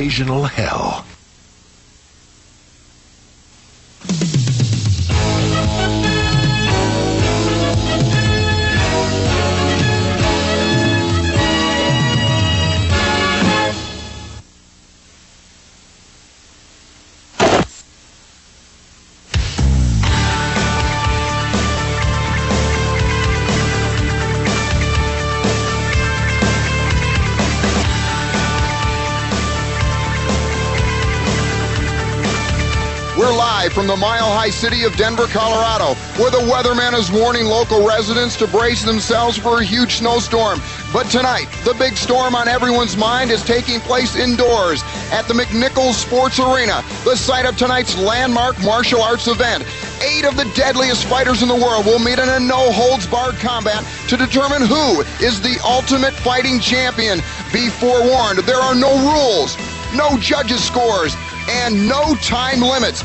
occasional hell. We're live from the mile-high city of Denver, Colorado, where the weatherman is warning local residents to brace themselves for a huge snowstorm. But tonight, the big storm on everyone's mind is taking place indoors at the McNichols Sports Arena, the site of tonight's landmark martial arts event. 8 of the deadliest fighters in the world will meet in a no-holds-barred combat to determine who is the ultimate fighting champion. Be forewarned, there are no rules, no judges' scores, and no time limits.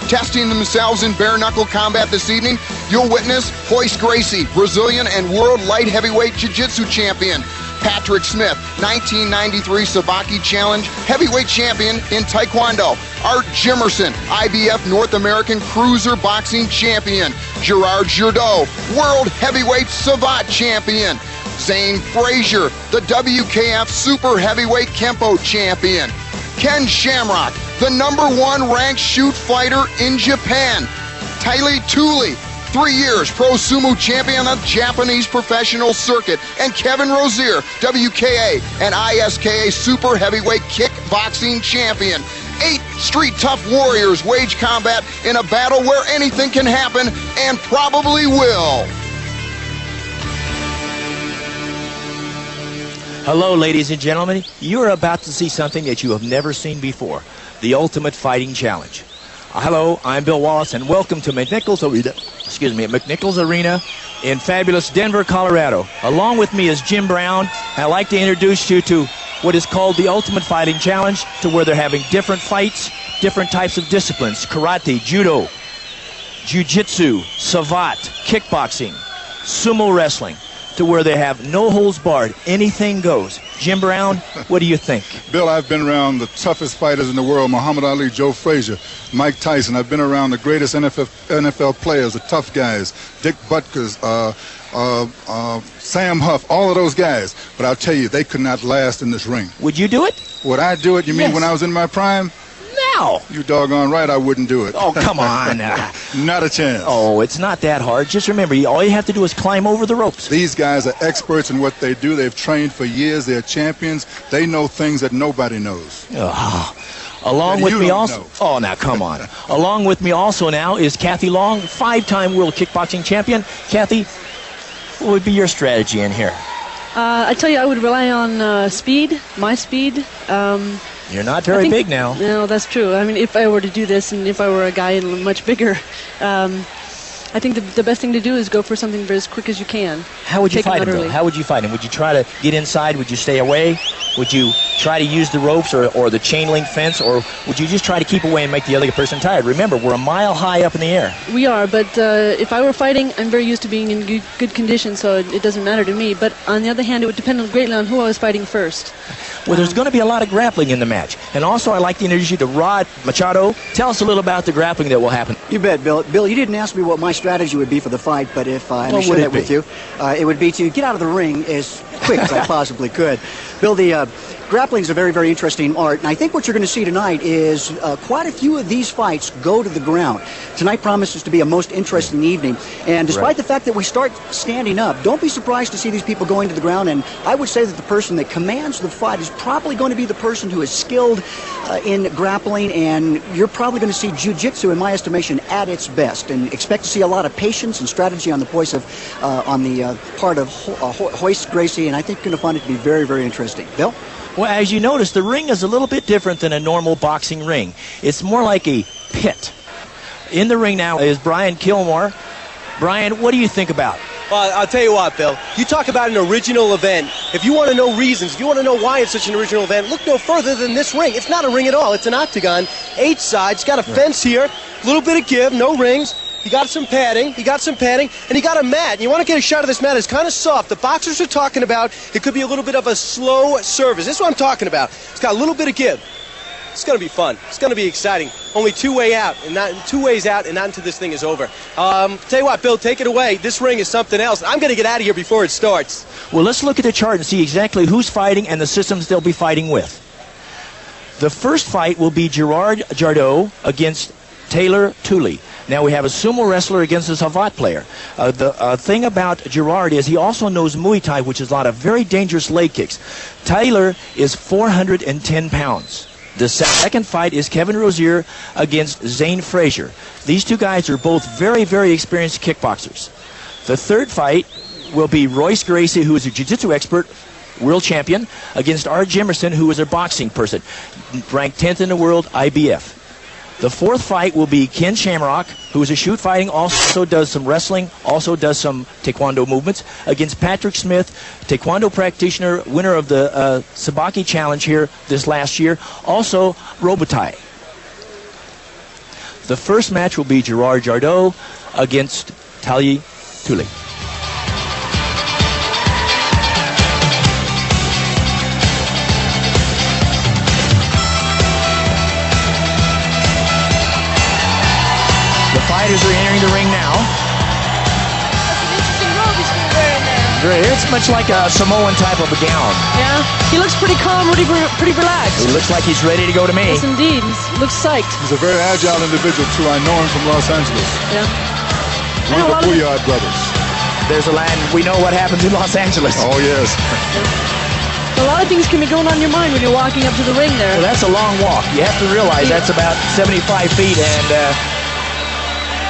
Testing themselves in bare-knuckle combat this evening, you'll witness Royce Gracie, Brazilian and world light heavyweight jiu-jitsu champion. Patrick Smith, 1993 Savaki Challenge heavyweight champion in Taekwondo. Art Jimerson, IBF North American cruiser boxing champion. Gerard Jurdo, world heavyweight Savate champion. Zane Frazier, the WKF super heavyweight Kempo champion. Ken Shamrock, the #1 ranked shoot fighter in Japan. Tylee Tooley, 3 years pro sumo champion on the Japanese professional circuit. And Kevin Rozier, WKA and ISKA super heavyweight kickboxing champion. 8 street tough warriors wage combat in a battle where anything can happen and probably will. Hello, ladies and gentlemen. You are about to see something that you have never seen before, the Ultimate Fighting Challenge. Hello, I'm Bill Wallace, and welcome to McNichols Arena in fabulous Denver, Colorado. Along with me is Jim Brown. I'd like to introduce you to what is called the Ultimate Fighting Challenge, to where they're having different fights, different types of disciplines: karate, judo, jiu-jitsu, savate, kickboxing, sumo wrestling, to where they have no holds barred, anything goes. Jim Brown, what do you think? Bill, I've been around the toughest fighters in the world: Muhammad Ali, Joe Frazier, Mike Tyson. I've been around the greatest NFL players, the tough guys, Dick Butkus, Sam Huff, all of those guys. But I'll tell you, they could not last in this ring. Would you do it? Would I do it? You mean when I was in my prime? Now. You doggone right I wouldn't do it. Oh, come on. Not a chance. Oh, it's not that hard. Just remember, all you have to do is climb over the ropes. These guys are experts in what they do. They've trained for years. They're champions. They know things that nobody knows. Oh. Along with me also, oh, now come on. Along with me also now is Kathy Long, 5-time world kickboxing champion. Kathy, what would be your strategy in here? I tell you, I would rely on speed, my speed. You're not very big now. No, that's true. I mean, if I were to do this, and if I were a guy much bigger, I think the best thing to do is go for something as quick as you can. How would you fight him, Bill? How would you fight him? Would you try to get inside? Would you stay away? Would you try to use the ropes or the chain link fence? Or would you just try to keep away and make the other person tired? Remember, we're a mile high up in the air. We are, but if I were fighting, I'm very used to being in good condition, so it doesn't matter to me. But on the other hand, it would depend greatly on who I was fighting first. Well, there's going to be a lot of grappling in the match. And also, I'd like to introduce you to Rod Machado. Tell us a little about the grappling that will happen. You bet, Bill. Bill, you didn't ask me what my strategy would be for the fight, but if I share that with you, it would be to get out of the ring as quick as I possibly could. Bill, the grappling is a very, very interesting art, and I think what you're going to see tonight is quite a few of these fights go to the ground. Tonight promises to be a most interesting evening, and despite the fact that we start standing up, don't be surprised to see these people going to the ground, and I would say that the person that commands the fight is probably going to be the person who is skilled in grappling, and you're probably going to see jiu-jitsu, in my estimation, at its best, and expect to see a lot of patience and strategy on the part of Royce Gracie, and I think you're going to find it to be very, very interesting. Bill? Well, as you notice, the ring is a little bit different than a normal boxing ring. It's more like a pit. In the ring now is Brian Kilmore. Brian, what do you think about it? Well, I'll tell you what, Bill. You talk about an original event. If you want to know reasons, if you want to know why it's such an original event, look no further than this ring. It's not a ring at all. It's an octagon, 8 sides. Got a fence here, a little bit of give, no rings. He got some padding, and he got a mat. And you want to get a shot of this mat. It's kind of soft. The boxers are talking about it could be a little bit of a slow service. This is what I'm talking about. It's got a little bit of give. It's going to be fun. It's going to be exciting. Only two ways out, and not until this thing is over. Tell you what, Bill, take it away. This ring is something else. I'm going to get out of here before it starts. Well, let's look at the chart and see exactly who's fighting and the systems they'll be fighting with. The first fight will be Gerard Jardot against Taylor Tooley. Now we have a sumo wrestler against a Savate player. The thing about Gerard is he also knows Muay Thai, which is a lot of very dangerous leg kicks. Taylor is 410 pounds. The second fight is Kevin Rozier against Zane Frazier. These two guys are both very, very experienced kickboxers. The third fight will be Royce Gracie, who is a jiu-jitsu expert, world champion, against Art Jimerson, who is a boxing person, ranked 10th in the world, IBF. The fourth fight will be Ken Shamrock, who is a shoot fighting, also does some wrestling, also does some taekwondo movements, against Patrick Smith, taekwondo practitioner, winner of the Sabaki Challenge here this last year, also Robitaille. The first match will be Gerard Jardot against Taylor Tooley. Fighters are entering the ring now. That's an interesting robe he's wearing there. It's much like a Samoan type of a gown. Yeah, he looks pretty calm, pretty relaxed. He looks like he's ready to go to me. Yes, indeed. He looks psyched. He's a very agile individual, too. I know him from Los Angeles. Yeah. One of the Bouillard brothers. There's a line, we know what happens in Los Angeles. Oh, yes. A lot of things can be going on in your mind when you're walking up to the ring there. Well, that's a long walk. You have to realize that's about 75 feet, and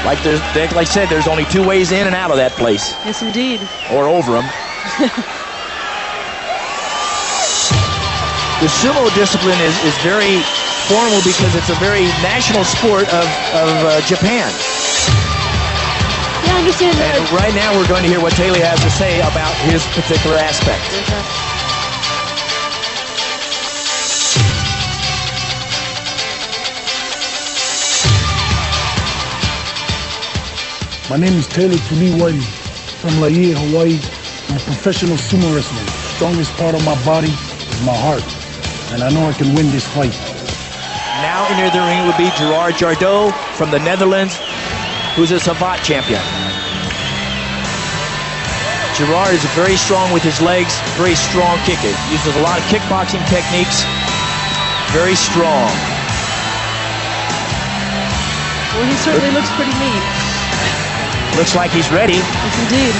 like I said, there's only two ways in and out of that place. Yes, indeed. Or over them. The sumo discipline is very formal because it's a very national sport of Japan. Yeah, I understand that. And right now we're going to hear what Taylor has to say about his particular aspect. My name is Taylor Tooley Whitey from Laie, Hawaii. I'm a professional sumo wrestler. The strongest part of my body is my heart, and I know I can win this fight. Now into the ring would be Gerard Jardot from the Netherlands, who's a Savate champion. Gerard is very strong with his legs, very strong kicker. Uses a lot of kickboxing techniques, very strong. Well, he certainly looks pretty mean. Looks like he's ready. Yes, indeed.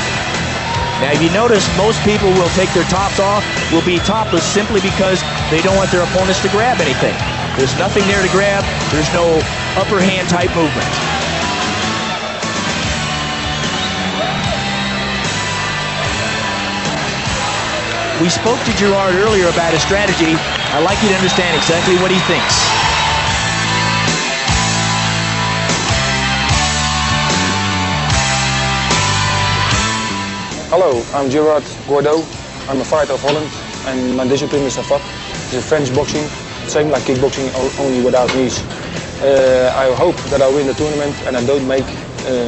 Now, if you notice, most people will take their tops off, will be topless simply because they don't want their opponents to grab anything. There's nothing there to grab. There's no upper hand type movement. We spoke to Gerard earlier about his strategy. I'd like you to understand exactly what he thinks. Hello, I'm Gerard Jardot. I'm a fighter of Holland, and my discipline is Savate. It's a French boxing, same like kickboxing, only without knees. I hope that I win the tournament and I don't make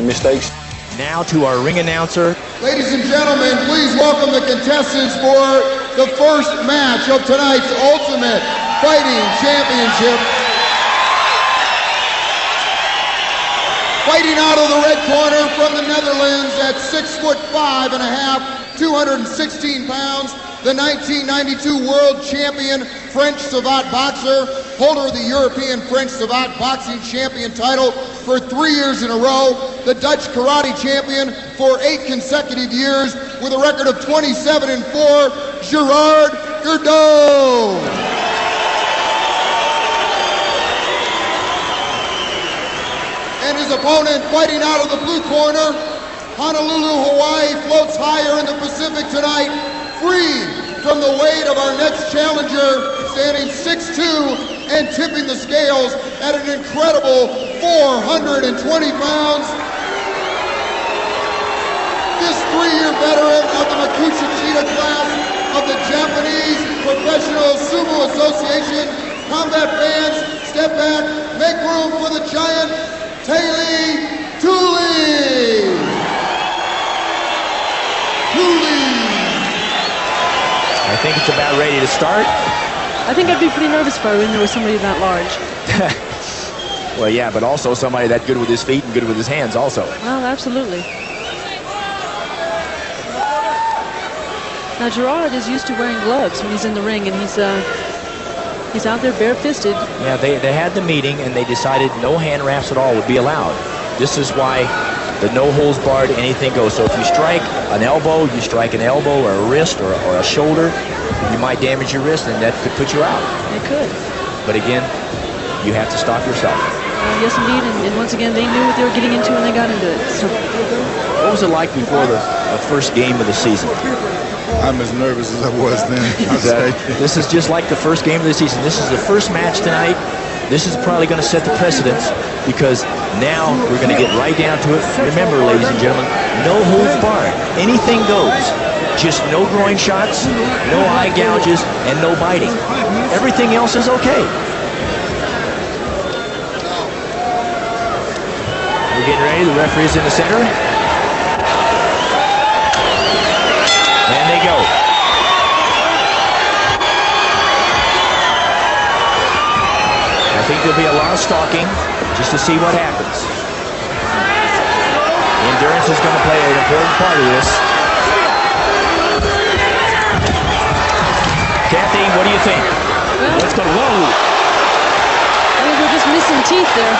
mistakes. Now to our ring announcer. Ladies and gentlemen, please welcome the contestants for the first match of tonight's Ultimate Fighting Championship. Fighting out of the red corner from the Netherlands at 6'5.5", 216 pounds, the 1992 world champion French Savate boxer, holder of the European French Savate boxing champion title for 3 years in a row, the Dutch karate champion for 8 consecutive years with a record of 27-4, Gerard Jardot. And his opponent fighting out of the blue corner, Honolulu, Hawaii, floats higher in the Pacific tonight, free from the weight of our next challenger, standing 6'2" and tipping the scales at an incredible 420 pounds. This 3-year veteran of the Makushita class of the Japanese Professional Sumo Association. Combat fans, step back, make room for the giant, Taylor Tooley. I think it's about ready to start. I think I'd be pretty nervous if I were in there with somebody that large. Well, yeah, but also somebody that good with his feet and good with his hands also. Well, absolutely. Now, Gerard is used to wearing gloves when he's in the ring, and he's out there bare-fisted. Yeah, they had the meeting, and they decided no hand wraps at all would be allowed. This is why the no holds barred, anything goes. So if you strike an elbow, you strike an elbow or a wrist or a shoulder, you might damage your wrist, and that could put you out. It could. But again, you have to stop yourself. Yes, indeed, and once again, they knew what they were getting into when they got into it. So. What was it like before the first game of the season? I'm as nervous as I was then. This is just like the first game of the season. This is the first match tonight. This is probably going to set the precedence, because now we're going to get right down to it. Remember, ladies and gentlemen, no holds barred. Anything goes. Just no groin shots, no eye gouges, and no biting. Everything else is okay. We're getting ready. The referee's in the center. And they go. I think there'll be a lot of stalking just to see what happens. Endurance is going to play an important part of this. Kathy, what do you think? Well, Let's go. Whoa! I think we're just missing teeth there.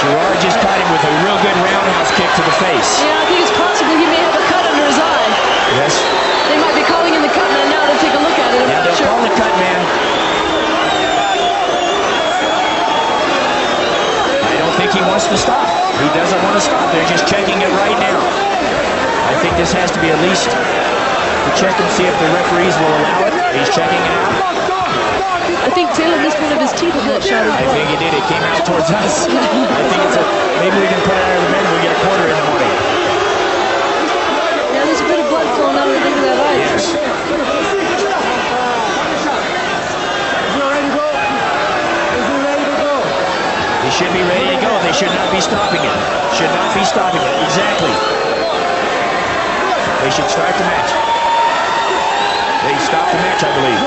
Gerard just caught him with a real good roundhouse kick to the face. Yeah, I think it's possible he may have a cut under his eye. Yes. They might be calling in the cut man now to take a look at it. Yeah, they'll call the cut man. I don't think he wants to stop. He doesn't want to stop. They're just checking it right now. I think this has to be at least to check and see if the referees will allow it. He's checking it out. I think Taylor missed one of his teeth with that shot as I well. think he did. It came out towards us. I think it's a, maybe we can put it out of the bed and we get a quarter in the morning. Yeah, there's a bit of blood flowing out of the end of that eye. Yes. He should be ready to go. They should not be stopping it. Should not be stopping it. Exactly. They should start the match. They stopped the match, I believe.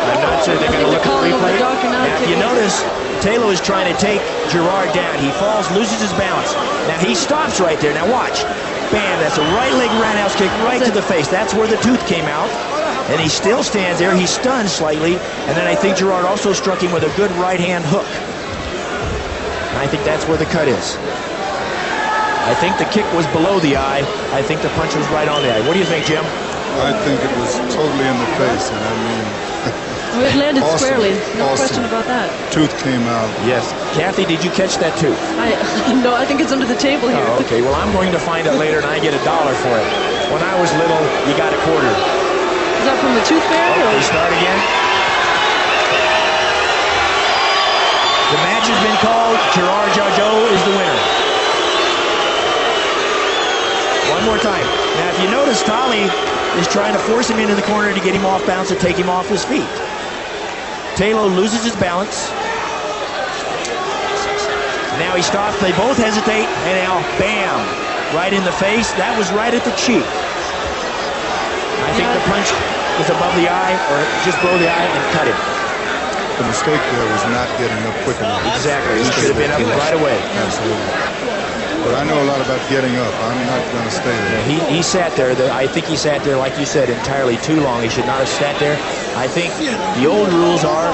I'm not sure they're going to look at the replay. Now, if you notice, Taylor is trying to take Gerard down. He falls, loses his balance. Now, he stops right there. Now, watch. Bam, that's a right leg roundhouse kick right to the face. That's where the tooth came out. And he still stands there. He's stunned slightly. And then I think Gerard also struck him with a good right-hand hook. And I think that's where the cut is. I think the kick was below the eye. I think the punch was right on the eye. What do you think, Jim? I think it was totally in the face, and I mean... Well, it landed awesome, squarely. No awesome. question about that. Tooth came out. Yes. Kathy, did you catch that tooth? No, I think it's under the table here. Oh, okay. Well, I'm going to find it later, and I get $1 for it. When I was little, you got a quarter. Is that from the tooth fairy? Oh, they start again. The match has been called. Gerard Jargeau is the winner. One more time. Now, if you notice, Tommy is trying to force him into the corner to get him off balance or take him off his feet. Taylor loses his balance. Now he stops. They both hesitate. And now, bam, right in the face. That was right at the cheek. I think the punch was above the eye or just below the eye and cut him. The mistake there was not getting up quick enough. Exactly. He should have been up right away. Absolutely. But I know a lot about getting up. I'm not going to stay there. He sat there. I think he sat there, like you said, entirely too long. He should not have sat there. I think the old rules are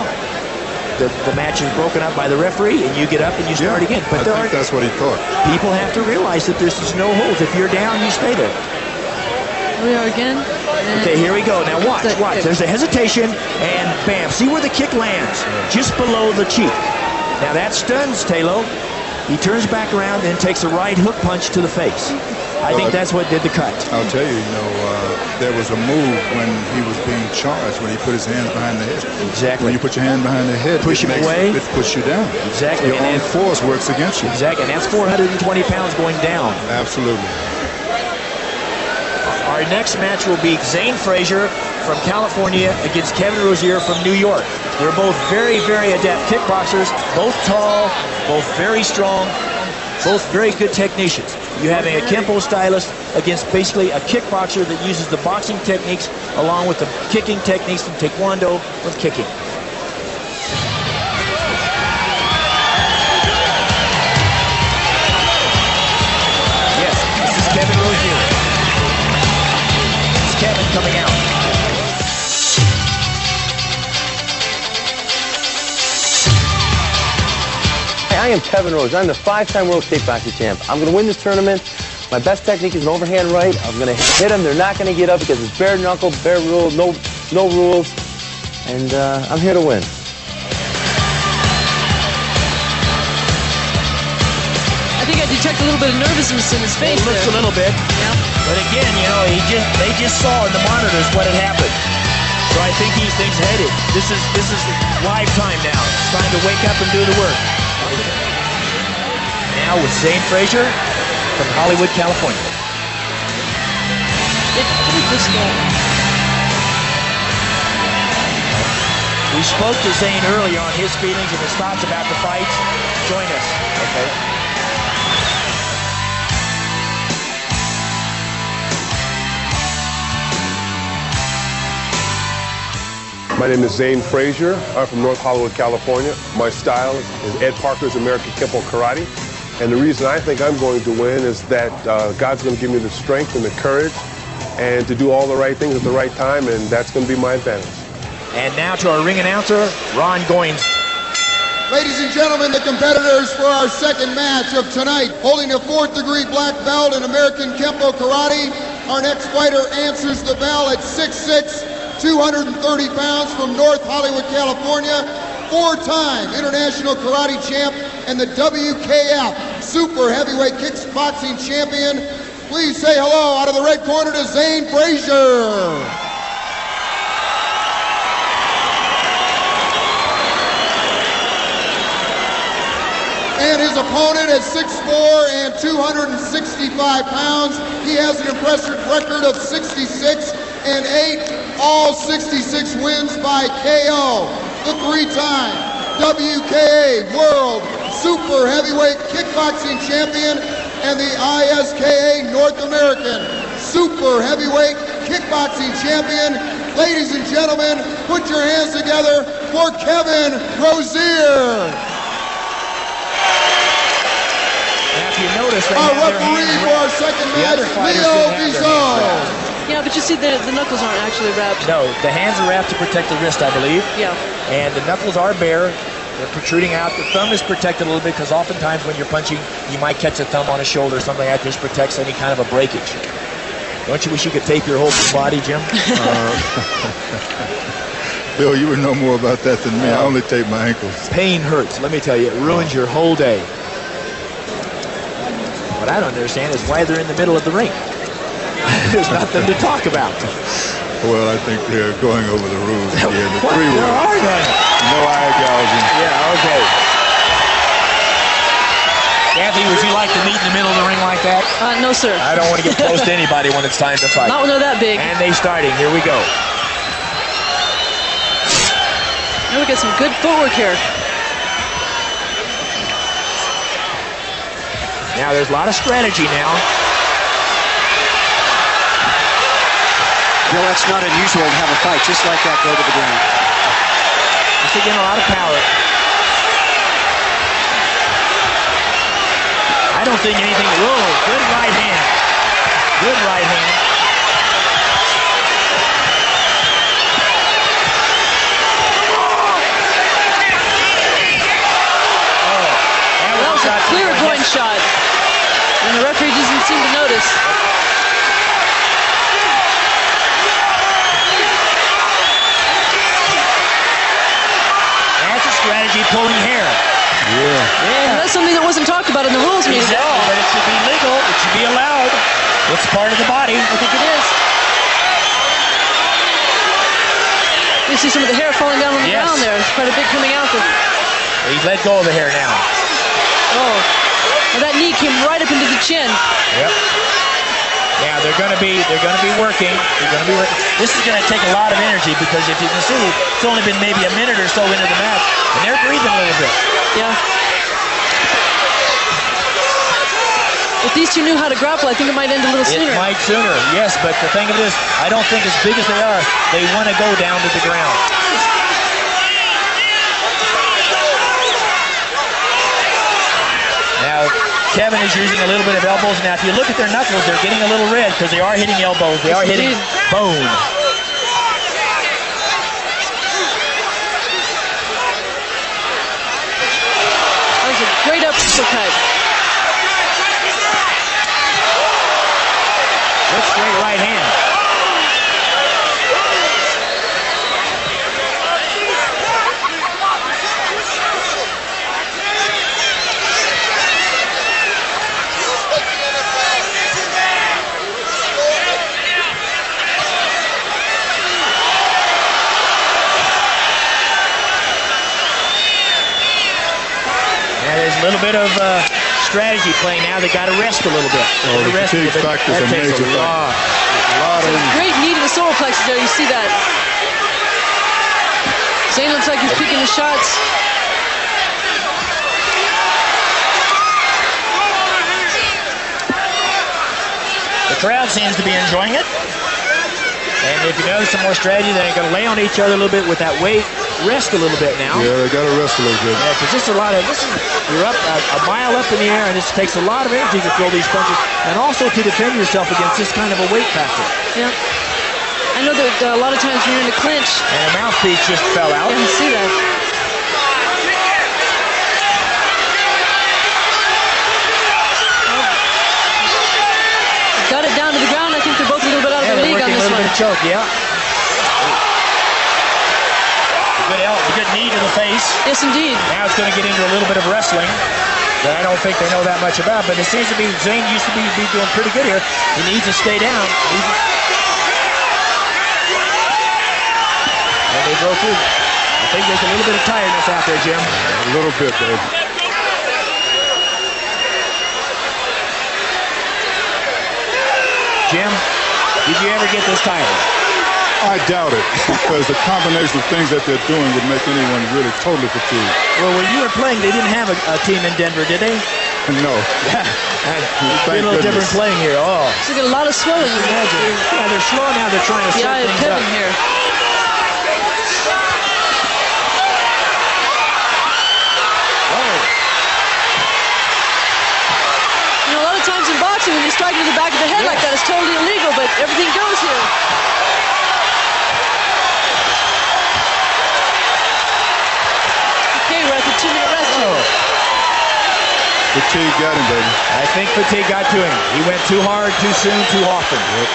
the match is broken up by the referee, and you get up and you start again. But I think that's what he thought. People have to realize that there's just no holds. If you're down, you stay there. We are again. Okay, here we go. Now watch. There's a hesitation, and bam. See where the kick lands? Just below the cheek. Now that stuns Taylor. He turns back around and takes a right hook punch to the face. I think that's what did the cut. I'll tell you, there was a move when he was being charged, when he put his hands behind the head. Exactly. When you put your hand behind the head, push him away. It puts you down. Exactly. Your own force works against you. Exactly, and that's 420 pounds going down. Absolutely. Our next match will be Zane Frazier from California against Kevin Rozier from New York. They're both very, very adept kickboxers, both tall, both very strong, both very good technicians. you having a Kempo stylist against basically a kickboxer that uses the boxing techniques along with the kicking techniques from Taekwondo with kicking. Yes, this is Kevin Rozier. It's Kevin coming out. I am Kevin Rose. I'm the 5-time world kickboxing champ. I'm going to win this tournament. My best technique is an overhand right. I'm going to hit them. They're not going to get up because it's bare knuckle, bare rule, no rules. And I'm here to win. I think I detect a little bit of nervousness in his face. It looks a little bit. Yeah. But again, you know, they just saw in the monitors what had happened. So I think he thinks, headed. This is live time now. It's time to wake up and do the work. Now with Zane Frazier from Hollywood, California. We spoke to Zane earlier on his feelings and his thoughts about the fights. Join us. Okay. My name is Zane Frazier. I'm from North Hollywood, California. My style is Ed Parker's American Kempo Karate. And the reason I think I'm going to win is that God's going to give me the strength and the courage and to do all the right things at the right time, and that's going to be my advantage. And now to our ring announcer, Ron Goins. Ladies and gentlemen, the competitors for our second match of tonight, holding a 4th-degree black belt in American Kempo Karate. Our next fighter answers the bell at 6'6", 230 pounds from North Hollywood, California, 4-time international karate champ and the WKF super heavyweight kickboxing champion. Please say hello out of the red corner to Zane Frazier. And his opponent at 6'4" and 265 pounds. He has an impressive record of 66-8, all 66 wins by KO. The 3-time WKA World Super Heavyweight Kickboxing Champion and the ISKA North American Super Heavyweight Kickboxing Champion. Ladies and gentlemen, put your hands together for Kevin Rozier. If you notice, our referee for our second match, Leo Bizot. Yeah, but you see the knuckles aren't actually wrapped. No, the hands are wrapped to protect the wrist, I believe. Yeah. And the knuckles are bare. They're protruding out. The thumb is protected a little bit because oftentimes when you're punching, you might catch a thumb on a shoulder or something like that. Just protects any kind of a breakage. Don't you wish you could tape your whole body, Jim? Bill, you would know more about that than me. I only tape my ankles. Pain hurts. Let me tell you, it ruins your whole day. What I don't understand is why they're in the middle of the ring. There's nothing to talk about. Well, I think they're going over the rules here. The 3 rules. There are none. No eye gouging. Yeah, okay. Kathy, would you like to meet in the middle of the ring like that? No, sir. I don't want to get close to anybody when it's time to fight. Not when they're that big. And they starting. Here we go. Now we got some good footwork here. Now there's a lot of strategy now. Bill, that's not unusual to have a fight just like that go to the ground. Just again, a lot of power. I don't think anything. Whoa, good right hand. Good right hand. That was a clear groin shot. And the referee doesn't seem to notice. That's a strategy, pulling hair. Yeah. And that's something that wasn't talked about in the rules meeting at all. But it should be legal. It should be allowed. It's part of the body. I think it is. You see some of the hair falling down on the ground there. It's quite a bit coming out there. He's let go of the hair now. Oh. Well, that knee came right up into the chin. Yep. Now they're going to be working. They're going to be working. This is going to take a lot of energy because if you can see, it's only been maybe a minute or so into the match, and they're breathing a little bit. Yeah. If these two knew how to grapple, I think it might end a little sooner. It might sooner, yes, but the thing of it is, I don't think as big as they are, they want to go down to the ground. Now, Kevin is using a little bit of elbows. Now, if you look at their knuckles, they're getting a little red because they are hitting elbows. They are hitting bone. That was a great uppercut. Good straight right hand. There's a little bit of strategy playing now. They got to rest a little bit. Oh, the fatigue factor is a major factor. Great knee to the solar plexus there. You see that? Zane looks like he's picking his shots. The crowd seems to be enjoying it. And if you notice some more strategy, they're going to lay on each other a little bit with that weight. Rest a little bit now. Yeah, they got to rest a little bit. Yeah, because this is a lot of, you're up a mile up in the air, and this takes a lot of energy to throw these punches, and also to defend yourself against this kind of a weight factor. Yeah. I know that a lot of times when you're in a clinch. And a mouthpiece just fell out. I can see that. Got it down to the ground. I think they're both a little bit out of their league on this one. Choke, yeah. Good knee to the face. Yes, indeed. Now it's going to get into a little bit of wrestling that I don't think they know that much about, but it seems to be Zane used to be doing pretty good here. He needs to stay down. And they broke through. I think there's a little bit of tiredness out there, Jim. A little bit, baby. Jim, did you ever get this tired? I doubt it, because the combination of things that they're doing would make anyone really totally fatigued. Well, when you were playing, they didn't have a team in Denver, did they? No. Yeah. It's a little different playing here. Oh. So you get a lot of swelling. Imagine. Yeah, they're slow now. They're trying to set things up. Kevin here. You know, a lot of times in boxing, when you strike to the back of the head like that, it's totally illegal, but everything goes here. Okay, we're at the 2-minute rest here. Fatigue got him, baby. I think fatigue got to him. He went too hard, too soon, too often. Yep.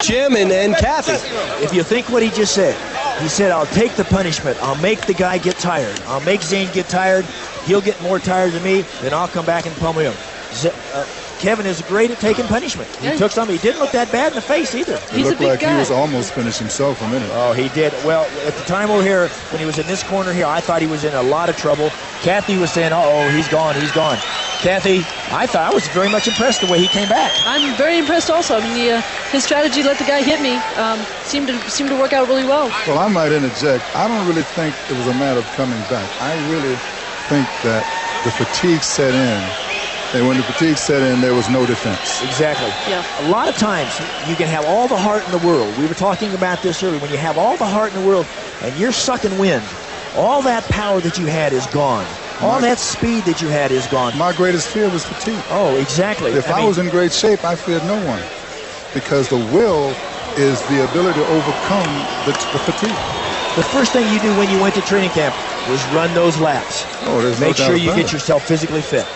Jim and Kathy. If you think what he just said, He said, I'll take the punishment. I'll make the guy get tired. I'll make Zane get tired. He'll get more tired than me, then I'll come back and pummel him. Kevin is great at taking punishment. He took some. He didn't look that bad in the face either. He looked like he was almost finished himself a minute. Oh, he did. Well, at the time over here, when he was in this corner here, I thought he was in a lot of trouble. Kathy was saying, uh-oh, he's gone, he's gone. Kathy, I was very much impressed the way he came back. I'm very impressed also. I mean, his strategy, let the guy hit me, seemed to work out really well. Well, I might interject. I don't really think it was a matter of coming back. I really think that the fatigue set in. And when the fatigue set in, there was no defense. Exactly. Yeah. A lot of times, you can have all the heart in the world. We were talking about this earlier. When you have all the heart in the world and you're sucking wind, all that power that you had is gone. All that speed that you had is gone. My greatest fear was fatigue. Oh, exactly. If I was in great shape, I feared no one. Because the will is the ability to overcome the fatigue. The first thing you do when you went to training camp was run those laps. Oh, there's no doubt. Make sure you get yourself physically fit.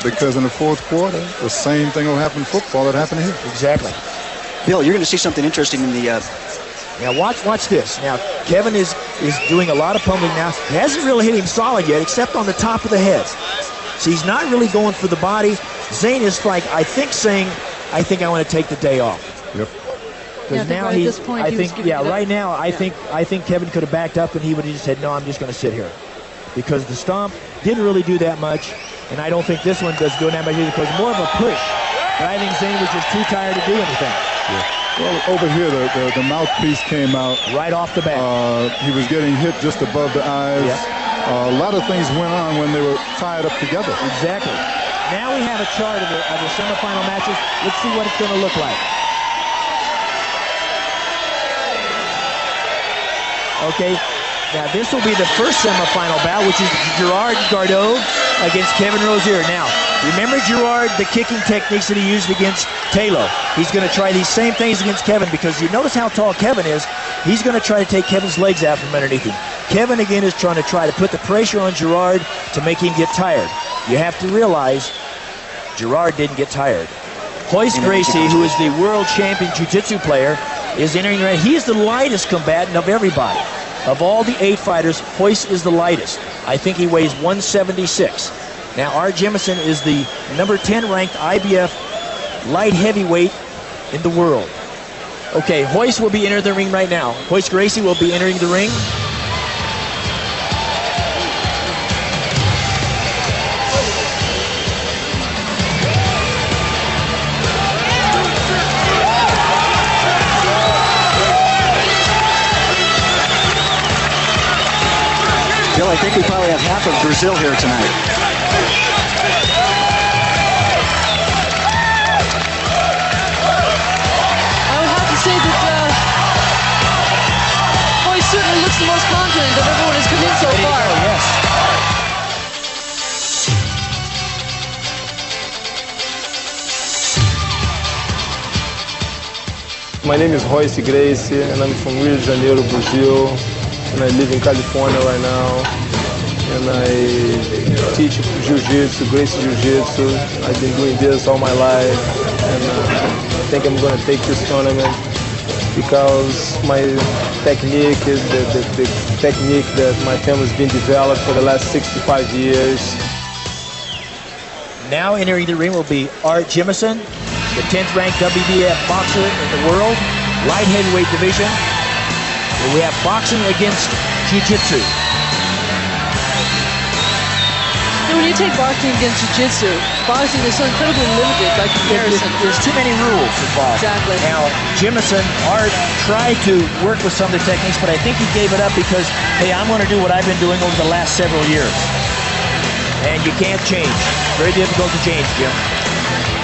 Because in the fourth quarter, the same thing will happen in football that happened here. Exactly. Bill, you're going to see something interesting in the... Now watch this. Now Kevin is doing a lot of pummeling now. He hasn't really hit him solid yet, except on the top of the head. So he's not really going for the body. Zane is like, I think saying, I think I want to take the day off. Yep. Because now right at this point, right now, I think Kevin could have backed up and he would have just said, no, I'm just going to sit here. Because the stomp didn't really do that much. And I don't think this one does do that much either, because more of a push. But I think Zane was just too tired to do anything. Yeah. Well, over here, the mouthpiece came out. Right off the bat. He was getting hit just above the eyes. Yeah. A lot of things went on when they were tied up together. Exactly. Now we have a chart of the semifinal matches. Let's see what it's going to look like. Okay. Now, this will be the first semifinal bout, which is Gerard Gardeau against Kevin Rozier. Now, remember Gerard, the kicking techniques that he used against Taylor. He's going to try these same things against Kevin, because you notice how tall Kevin is. He's going to try to take Kevin's legs out from underneath him. Kevin, again, is trying to put the pressure on Gerard to make him get tired. You have to realize Gerard didn't get tired. Hoist Gracie, who is the world champion jiu-jitsu player, is entering right. He's the lightest combatant of everybody. Of all the 8 fighters, Hoist is the lightest. I think he weighs 176. Now, Art Jemison is the number 10 ranked IBF light heavyweight in the world. Okay, Hoist will be entering the ring right now. Hoist Gracie will be entering the ring. Bill, I think we probably have half of Brazil here tonight. I would have to say that Hoist certainly looks the most confident of everyone who's come in so far. Yes. My name is Hoist Gracie, and I'm from Rio de Janeiro, Brazil. And I live in California right now, and I teach Jiu-Jitsu, Gracie Jiu-Jitsu. I've been doing this all my life, and I think I'm going to take this tournament because my technique is the technique that my family's been developed for the last 65 years. Now entering the ring will be Art Jemison, the 10th ranked WBF boxer in the world, light heavyweight division. We have boxing against jiu-jitsu. When you take boxing against jiu-jitsu, boxing is so incredibly limited by comparison. There's too many rules involved. Exactly. Now, Jemison, Art tried to work with some of the techniques, but I think he gave it up because, hey, I'm going to do what I've been doing over the last several years. And you can't change. Very difficult to change, Jim.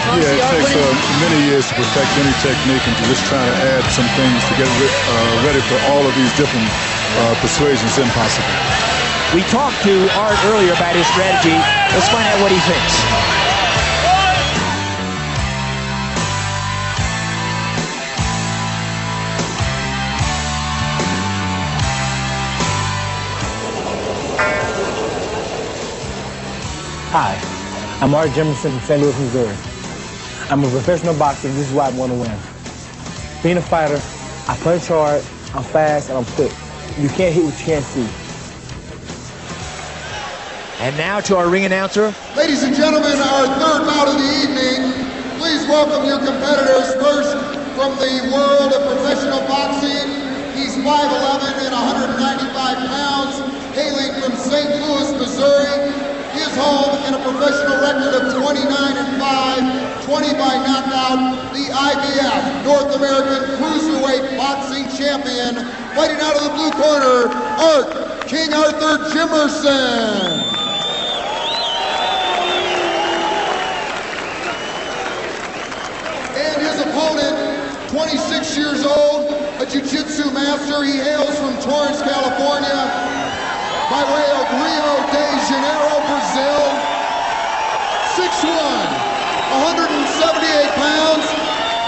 Yeah, it takes many years to perfect any technique, and to just try to add some things to get ready for all of these different persuasions is impossible. We talked to Art earlier about his strategy. Let's find out what he thinks. Hi, I'm Art Jemison from St. Louis, Missouri. I'm a professional boxer, this is why I want to win. Being a fighter, I punch hard, I'm fast, and I'm quick. You can't hit what you can't see. And now to our ring announcer. Ladies and gentlemen, our third bout of the evening. Please welcome your competitors. First, from the world of professional boxing, he's 5'11" and 195 pounds, hailing from St. Louis, Missouri. His home in a professional record of 29-5, 20 by knockout, the IBF North American Cruiserweight Boxing Champion, fighting out of the blue corner, King Arthur Jimerson. And his opponent, 26 years old, a jiu-jitsu master. He hails from Torrance, California, by way of Rio de Janeiro, Brazil. 6'1", 178 pounds.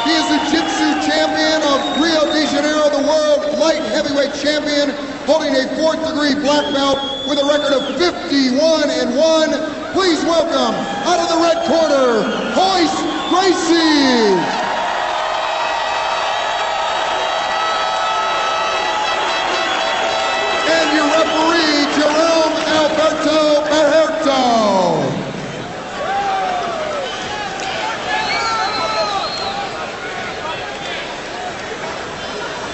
He is the jiu-jitsu champion of Rio de Janeiro, the world light heavyweight champion, holding a 4th-degree black belt with a record of 51-1. Please welcome, out of the red corner, Royce Gracie. And your referee, Jerome Alberto Berto.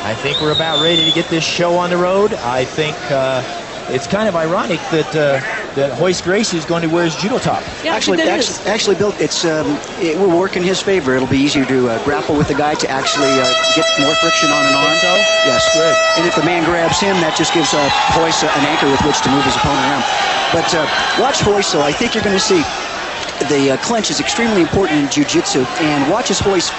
I think we're about ready to get this show on the road. I think it's kind of ironic that Royce Gracie is going to wear his judo top. Yeah, actually, Bill, it will work in his favor. It'll be easier to grapple with the guy, to actually get more friction on an arm. So? Yes. Good. And if the man grabs him, that just gives Royce an anchor with which to move his opponent around. But watch Royce, though. I think you're going to see the clinch is extremely important in jiu-jitsu, and watch his Royce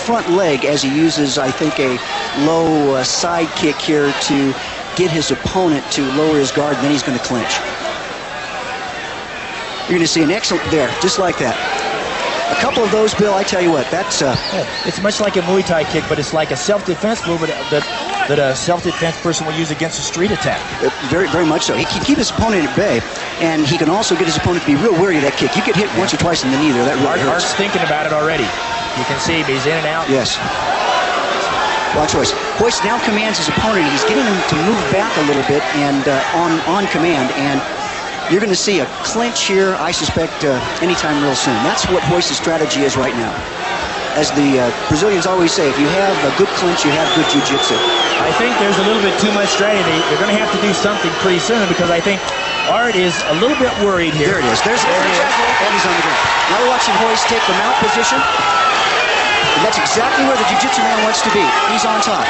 front leg as he uses, I think, a low side kick here to get his opponent to lower his guard, and then he's going to clinch. You're going to see an excellent there, just like that. A couple of those, Bill, I tell you what, that's... It's much like a Muay Thai kick, but it's like a self-defense move that a self-defense person will use against a street attack. Very, very much so. He can keep his opponent at bay, and he can also get his opponent to be real wary of that kick. You get hit once or twice in the knee there, that really hurts. Art's thinking about it already. You can see him, he's in and out. Yes. Watch Royce. Royce now commands his opponent. He's getting him to move back a little bit and on command, and you're going to see a clinch here, I suspect, anytime real soon. That's what Royce's strategy is right now. As the Brazilians always say, if you have a good clinch, you have good jiu-jitsu. I think there's a little bit too much strategy. They're going to have to do something pretty soon, because I think Art is a little bit worried here. There it is. There he is. And he's on the ground. Now we're watching Royce take the mount position. And that's exactly where the jiu-jitsu man wants to be. He's on top.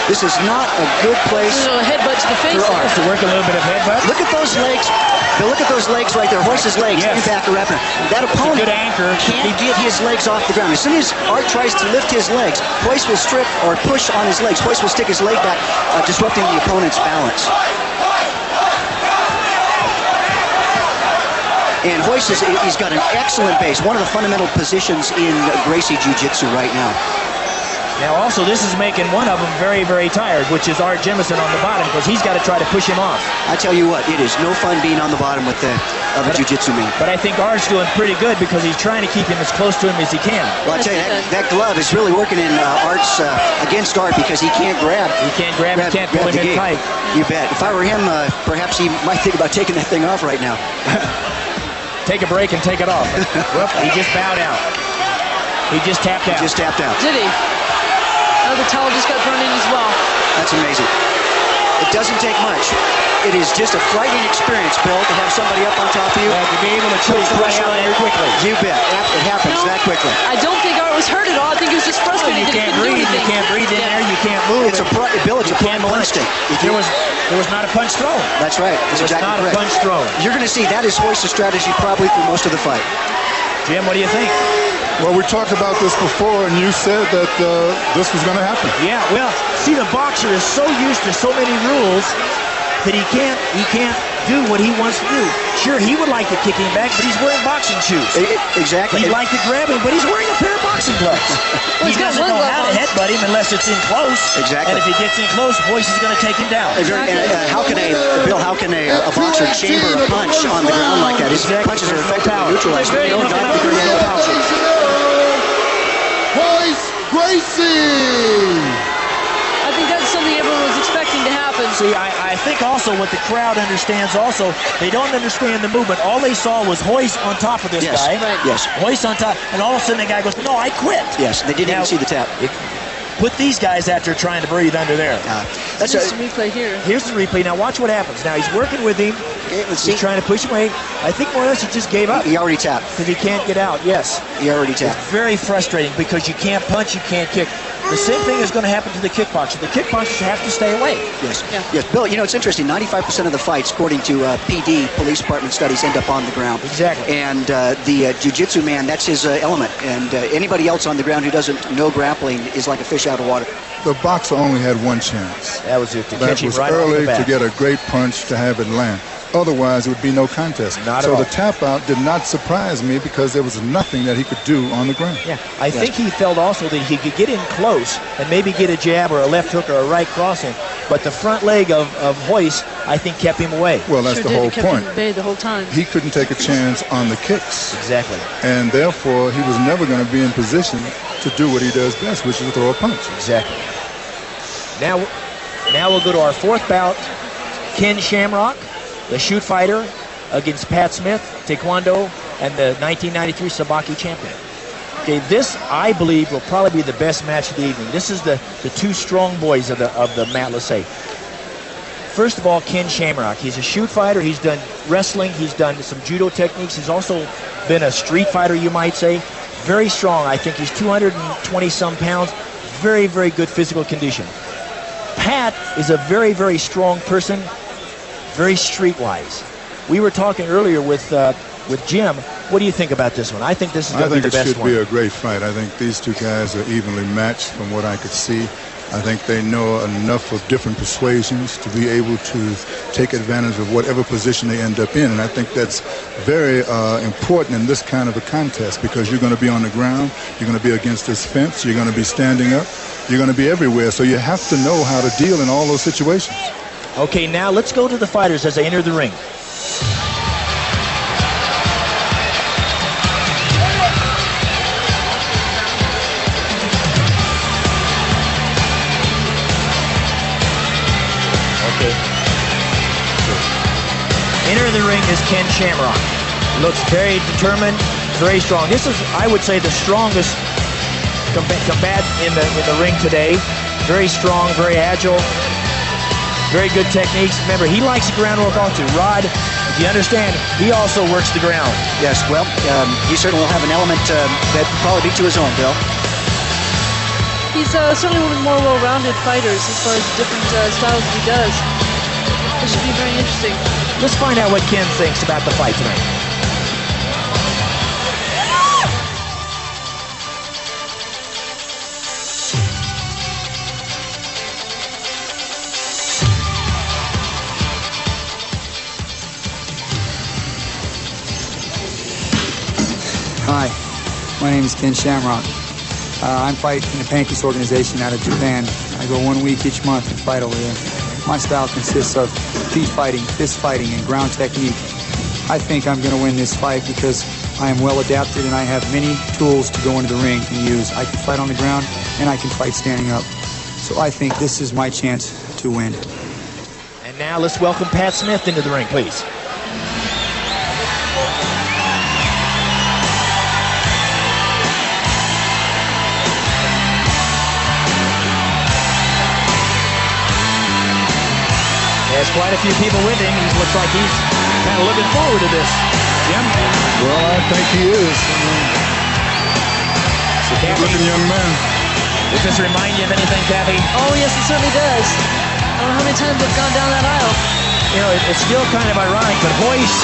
This is not a good place a little headbutt to the face for Art. To work a little bit of headbutt. Look at those legs. Now look at those legs right there. Royce's legs. Yes. Back or wrapping. That opponent good anchor. can't get his legs off the ground. As soon as Art tries to lift his legs, Royce will strip or push on his legs. Royce will stick his leg back, disrupting the opponent's balance. And Royce he's got an excellent base. One of the fundamental positions in Gracie Jiu-Jitsu right now. Now also, this is making one of them very, very tired, which is Art Jimerson on the bottom, because he's got to try to push him off. I tell you what, it is no fun being on the bottom with a jiu-jitsu man. But I think Art's doing pretty good, because he's trying to keep him as close to him as he can. Well, I tell you, that glove is really working in Art's against Art, because he can't grab. He can't grab, he can't pull him in tight. You bet. If I were him, perhaps he might think about taking that thing off right now. Take a break and take it off. Whoop, he just bowed out. He just tapped out. Did he? Oh, the towel just got thrown in as well. That's amazing. It doesn't take much. It is just a frightening experience, Bill, to have somebody up on top of you. Yeah, to be able to choke somebody out very quickly. You bet. It happens that quickly. I don't think Art was hurt at all. I think he was just frustrated. You can't breathe. You can't breathe in there. You can't move. Bill, it's a primal instinct. There was not a punch thrown. That's right. That's exactly not correct. A punch thrown. You're going to see that is Royce's strategy probably through most of the fight. Jim, what do you think? Well, we talked about this before, and you said that this was going to happen. Yeah, well, see, the boxer is so used to so many rules that he can't do what he wants to do. Sure, he would like to kick him back, but he's wearing boxing shoes. Exactly. He'd like to grab him, but he's wearing a pair of boxing gloves. Well, he doesn't know how to headbutt him unless it's in close. Exactly. And if he gets in close, Royce is going to take him down. Exactly. And how can a boxer chamber a punch on the ground like that? His punches are effectively neutralized. Royce Gracie! I think that's some something everyone was expecting to happen. See, I think also what the crowd understands also, they don't understand the movement. All they saw was Hoist on top of this guy. Right. Yes. Hoist on top, and all of a sudden the guy goes, no, I quit. Yes, they didn't even see the tap. Put these guys after trying to breathe under there. That's a replay here. Here's the replay. Now watch what happens. Now he's working with him. Okay, let's see. He's trying to push him away. I think more or less he just gave up. He already tapped. Because he can't get out, yes. He already tapped. It's very frustrating because you can't punch, you can't kick. The same thing is going to happen to the kickboxer. The kickboxers have to stay away. Yes. Yeah. Yes, Bill, you know, it's interesting. 95% of the fights, according to PD, police department studies, end up on the ground. Exactly. And the jiu-jitsu man, that's his element. And anybody else on the ground who doesn't know grappling is like a fish out of water. The boxer only had one chance. That was it. That was right early to get a great punch to have it land. Otherwise, it would be no contest. So the tap out did not surprise me because there was nothing that he could do on the ground. Yeah, I think he felt also that he could get in close and maybe get a jab or a left hook or a right crossing, but the front leg of Hoist, I think, kept him away. Well, that's the whole point. Him at bay the whole time. He couldn't take a chance on the kicks. Exactly. And therefore, he was never going to be in position to do what he does best, which is to throw a punch. Exactly. Now we'll go to our fourth bout. Ken Shamrock, the shoot fighter, against Pat Smith, Taekwondo, and the 1993 Sabaki champion. Okay, this, I believe, will probably be the best match of the evening. This is the two strong boys of the mat, let's say. First of all, Ken Shamrock. He's a shoot fighter. He's done wrestling. He's done some judo techniques. He's also been a street fighter, you might say. Very strong. I think he's 220-some pounds. Very, very good physical condition. Pat is a very, very strong person, very streetwise. We were talking earlier with Jim. What do you think about this one? I think this is going to be the best one. I think it should be a great fight. I think these two guys are evenly matched from what I could see. I think they know enough of different persuasions to be able to take advantage of whatever position they end up in. And I think that's very important in this kind of a contest because you're going to be on the ground, you're going to be against this fence, you're going to be standing up, you're going to be everywhere. So you have to know how to deal in all those situations. Okay, now let's go to the fighters as they enter the ring. Entering the ring is Ken Shamrock. Looks very determined, very strong. This is, I would say, the strongest combatant in the ring today. Very strong, very agile, very good techniques. Remember, he likes the groundwork also. Rod, if you understand, he also works the ground. Yes, well, he certainly will have an element that probably be to his own, Bill. He's certainly one of the more well-rounded fighters as far as different styles that he does. This should be very interesting. Let's find out what Ken thinks about the fight tonight. Hi, my name is Ken Shamrock. I'm fighting in the Pancakes organization out of Japan. I go 1 week each month and fight over there. My style consists of feet fighting, fist fighting, and ground technique. I think I'm going to win this fight because I am well adapted and I have many tools to go into the ring and use. I can fight on the ground and I can fight standing up. So I think this is my chance to win. And now let's welcome Pat Smith into the ring, please. There's quite a few people with him. He looks like he's kind of looking forward to this. Jim? Well, I think he is. It's a good-looking young man. Does this remind you of anything, Kathy? Oh, yes, it certainly does. I don't know how many times I've gone down that aisle. You know, it's still kind of ironic, but Hoist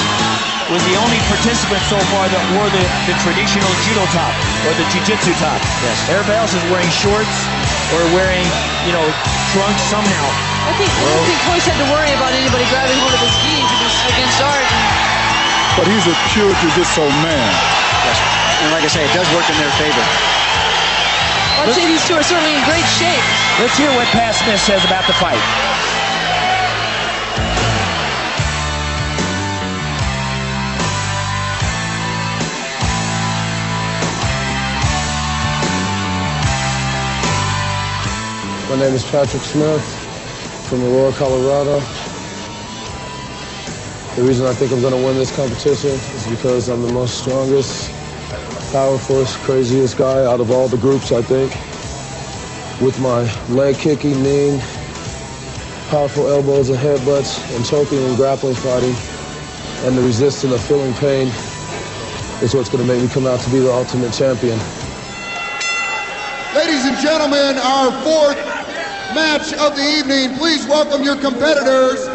was the only participant so far that wore the traditional judo top or the jiu-jitsu top. Yes. Everybody else is wearing shorts or wearing, you know, trunks somehow. I don't think Hoist had to worry about anybody grabbing hold of his knees. It was against art. But he's a pure jiu-jitsu man. Yes. And like I say, it does work in their favor. I'd say these two are certainly in great shape. Let's hear what Pat Smith says about the fight. My name is Patrick Smith. from Aurora, Colorado. The reason I think I'm going to win this competition is because I'm the most strongest, powerfulest, craziest guy out of all the groups, I think. With my leg kicking, kneeing, powerful elbows and headbutts, and choking and grappling fighting, and the resistance of feeling pain is what's going to make me come out to be the ultimate champion. Ladies and gentlemen, our fourth match of the evening. Please welcome your competitors.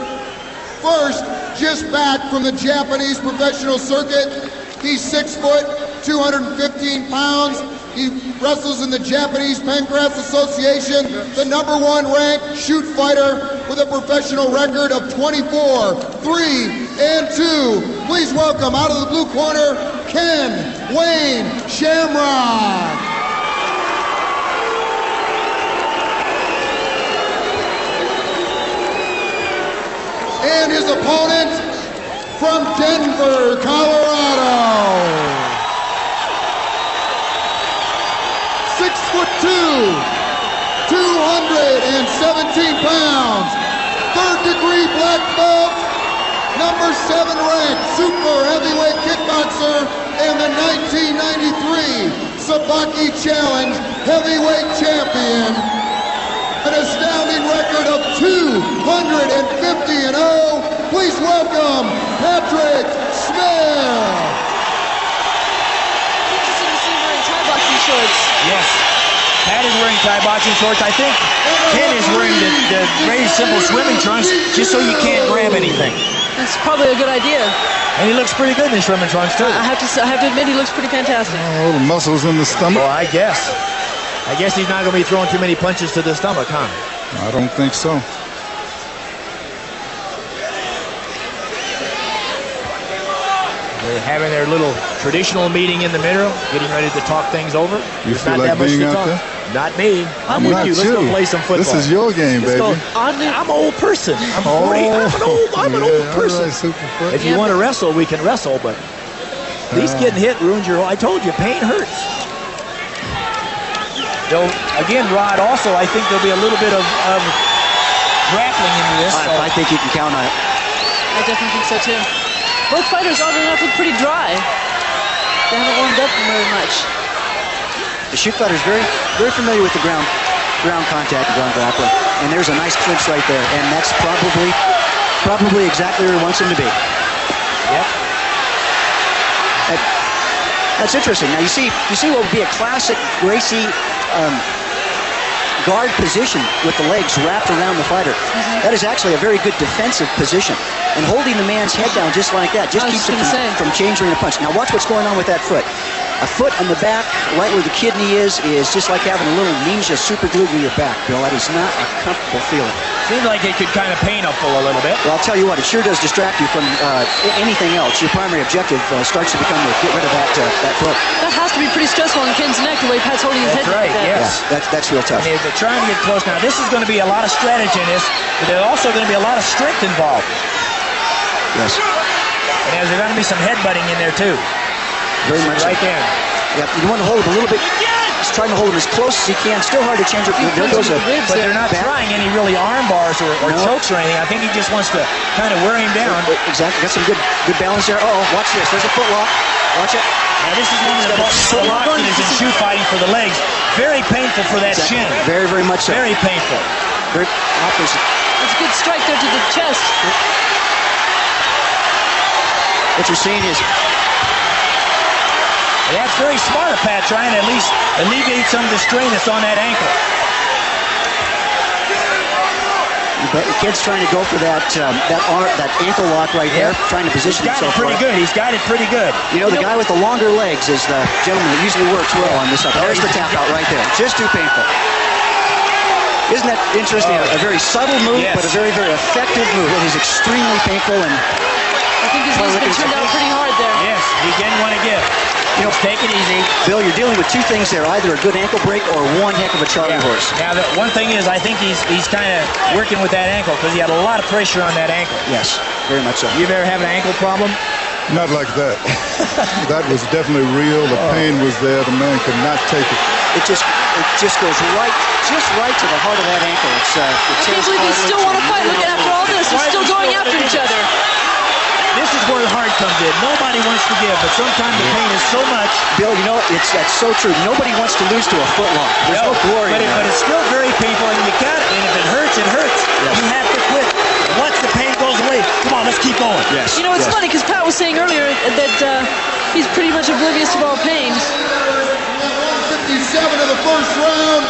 First, just back from the Japanese professional circuit. He's 6 foot, 215 pounds. He wrestles in the Japanese Pancrase Association, the #1 ranked shoot fighter with a professional record of 24, 3, and 2. Please welcome out of the blue corner, Ken Wayne Shamrock. And his opponent from Denver, Colorado. 6'2", 217 pounds, third-degree black belt, #7 ranked super heavyweight kickboxer, and the 1993 Sabaki Challenge heavyweight champion. An astounding record of 250-0. Please welcome Patrick Smith. Interesting to see him wearing Thai boxing shorts. Yes. Pat is wearing Thai boxing shorts. I think Ken is wearing the very simple swimming trunks just so you can't grab anything. That's probably a good idea. And he looks pretty good in his swimming trunks, too. I have to admit, he looks pretty fantastic. Oh, the muscles in the stomach. Well, I guess he's not going to be throwing too many punches to the stomach, huh? I don't think so. They're having their little traditional meeting in the middle, getting ready to talk things over. You There's feel not like that much being to out talk. there? Not me. I'm with Not you. Let's go play some football. This is your game, Let's baby. go. I'm an old person. I'm 40. I'm an old person. Superfoot. If you want to wrestle, we can wrestle, but at least getting hit ruins your. I told you, pain hurts. Though again, Rod. Also, I think there'll be a little bit of grappling into this. I think you can count on it. I definitely think so too. Both fighters all enough look pretty dry. They haven't warmed up very much. The shoot fighter's very familiar with the ground contact, ground grappling. And there's a nice clinch right there. And that's probably exactly where he wants him to be. Yep. That's interesting. Now you see what would be a classic Gracie guard position with the legs wrapped around the fighter. That is actually a very good defensive position. And holding the man's head down just like that just keeps him from changing a punch. Now watch what's going on with that foot. A foot on the back, right where the kidney is just like having a little ninja super glue to your back, Bill. That is not a comfortable feeling. Seems like it could kind of pain up a little bit. Well, I'll tell you what, it sure does distract you from anything else. Your primary objective starts to become to get rid of that foot. That has to be pretty stressful on Ken's neck, the way Pat's holding his head right, like that. yes. Yeah, that's real tough. I mean, they're trying to get close. Now, this is going to be a lot of strategy in this, but there's also going to be a lot of strength involved. Yes. And there's going to be some headbutting in there, too. Very much right there. Yep, you want to hold him a little bit. He's trying to hold him as close as he can. Still hard to change it. There goes a ribs, but they're not trying any really arm bars or chokes or anything. I think he just wants to kind of wear him down. Exactly. Got some good balance there. Uh-oh, watch this. There's a foot lock. Watch it. Now, this is one of the most options in shoot fighting for the legs. Very painful for that shin. Very, very much so. Very painful. Very opposite. That's a good strike there to the chest. What you're seeing is... That's very smart of Pat, trying to at least alleviate some of the strain that's on that ankle. But the kid's trying to go for that ankle lock right there, trying to position himself. He's got it pretty good. He's got it pretty good. You know, the guy with the longer legs is the gentleman that usually works well on this. There's the tap out right there. Just too painful. Isn't that interesting? A very subtle move, but a very, very effective move. It is extremely painful. And I think his knee's been turned out pretty hard there. Yes, he didn't want to give. You know, take it easy. Bill, you're dealing with two things there, either a good ankle break or one heck of a Charlie horse. Now, the one thing is, I think he's kind of working with that ankle because he had a lot of pressure on that ankle. Yes, very much so. You've ever had an ankle problem? Not like that. That was definitely real. The pain was there. The man could not take it. It just goes right to the heart of that ankle. I can't believe they still want to fight. Look at after all this, they're still going after each other. This is where the heart comes in. Nobody wants to give, but sometimes the pain is so much. Bill, you know, that's so true. Nobody wants to lose to a footlock. There's no glory in that. But it's still very painful, and you got it. And if it hurts, it hurts. Yes. You have to quit. Once the pain goes away, come on, let's keep going. Yes. You know, it's funny because Pat was saying earlier that he's pretty much oblivious to all pain. 57 of the first round,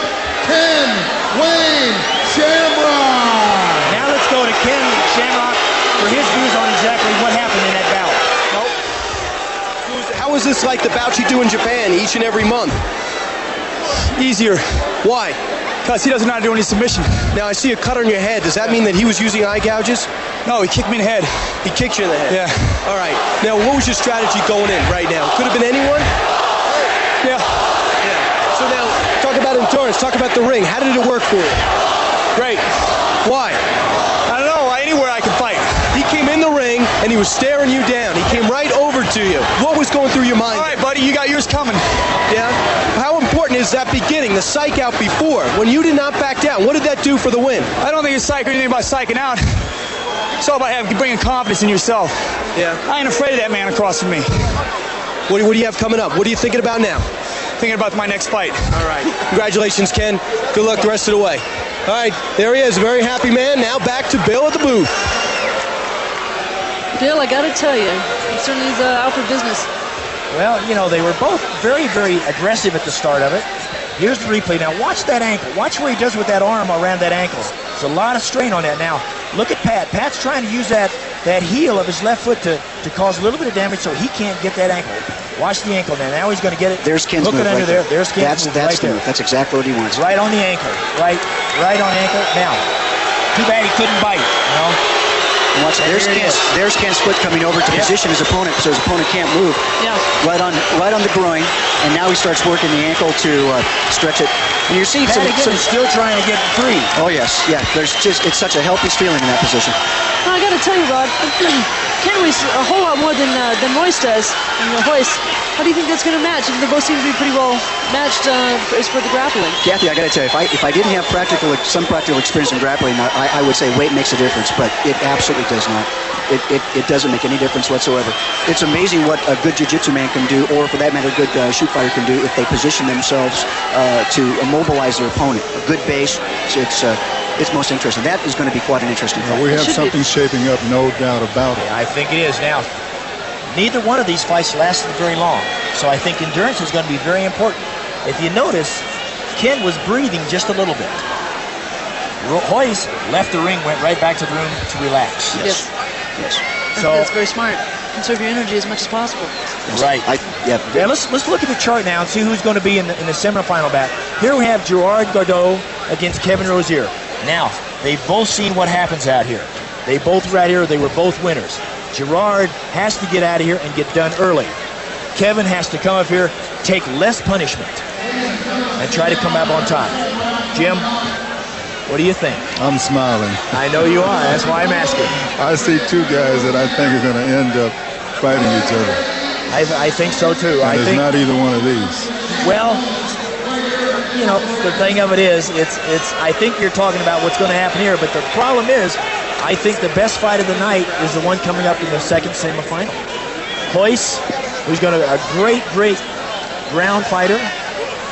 Ken Wayne Shamrock. Now let's go to Ken Shamrock for his views on exactly what happened in that bout. How was this like the bouts you do in Japan each and every month? Easier. Why? Because he doesn't know how to do any submission. Now I see a cut on your head. Does that mean that he was using eye gouges? No, he kicked me in the head. He kicked you in the head? Yeah. All right. Now what was your strategy going in right now? Could have been anyone? Yeah. So now, talk about endurance. Talk about the ring. How did it work for you? Great. Why? I don't know. Anywhere I can fight. He came in the ring and he was staring you down. He came right over to you. What was going through your mind? All right, buddy, you got yours coming. Yeah? How important is that beginning, the psych out before? When you did not back down, what did that do for the win? I don't think it's psych or anything about psyching out. It's all about bringing confidence in yourself. Yeah. I ain't afraid of that man across from me. What do you have coming up? What are you thinking about now? Thinking about my next fight. All right. Congratulations, Ken. Good luck the rest of the way. All right, there he is, a very happy man. Now back to Bill at the booth. Bill, I got to tell you, he certainly is out for business. Well, you know, they were both very, very aggressive at the start of it. Here's the replay. Now, watch that ankle. Watch what he does with that arm around that ankle. There's a lot of strain on that. Now, look at Pat. Pat's trying to use that heel of his left foot to cause a little bit of damage so he can't get that ankle. Watch the ankle now. Now he's going to get it. There's Ken's move under right there. There's Ken's move right there. That's exactly what he wants. Right on the ankle. Right on ankle. Now, too bad he couldn't bite. You know? Watch, there's Ken's foot coming over to position his opponent, so his opponent can't move. Yeah. Right on the groin, and now he starts working the ankle to stretch it. And you see Pat again is still trying to get free. Oh yes, yeah. It's such a healthy feeling in that position. Well, I got to tell you, Rod, Ken weighs a whole lot more than Royce does. And Royce, how do you think that's going to match? They both seem to be pretty well matched as for the grappling. Kathy, I got to tell you, if I didn't have some practical experience in grappling, I would say weight makes a difference, but it absolutely does not. It doesn't make any difference whatsoever. It's amazing what a good jiu-jitsu man can do, or for that matter, a good shoot fighter can do if they position themselves to immobilize their opponent. A good base, it's most interesting. That is going to be quite an interesting fight. We have something shaping up, no doubt about it. I think it is. Now, neither one of these fights lasted very long, so I think endurance is going to be very important. If you notice, Ken was breathing just a little bit. Royce left the ring, went right back to the room to relax. Yes. So that's very smart. Conserve your energy as much as possible. Right. Yeah, let's look at the chart now and see who's going to be in the semifinal bout. Here we have Gerard Gordeau against Kevin Rozier. Now, they've both seen what happens out here. They both were out here. They were both winners. Gerard has to get out of here and get done early. Kevin has to come up here, take less punishment, and try to come up on top. Jim, what do you think? I'm smiling. I know you are. That's why I'm asking. I see two guys that I think are going to end up fighting each other. I think so, too. And it's not either one of these. Well, you know, the thing of it is, I think you're talking about what's going to happen here, but the problem is, I think the best fight of the night is the one coming up in the second semifinal. Royce, who's going to be a great ground fighter.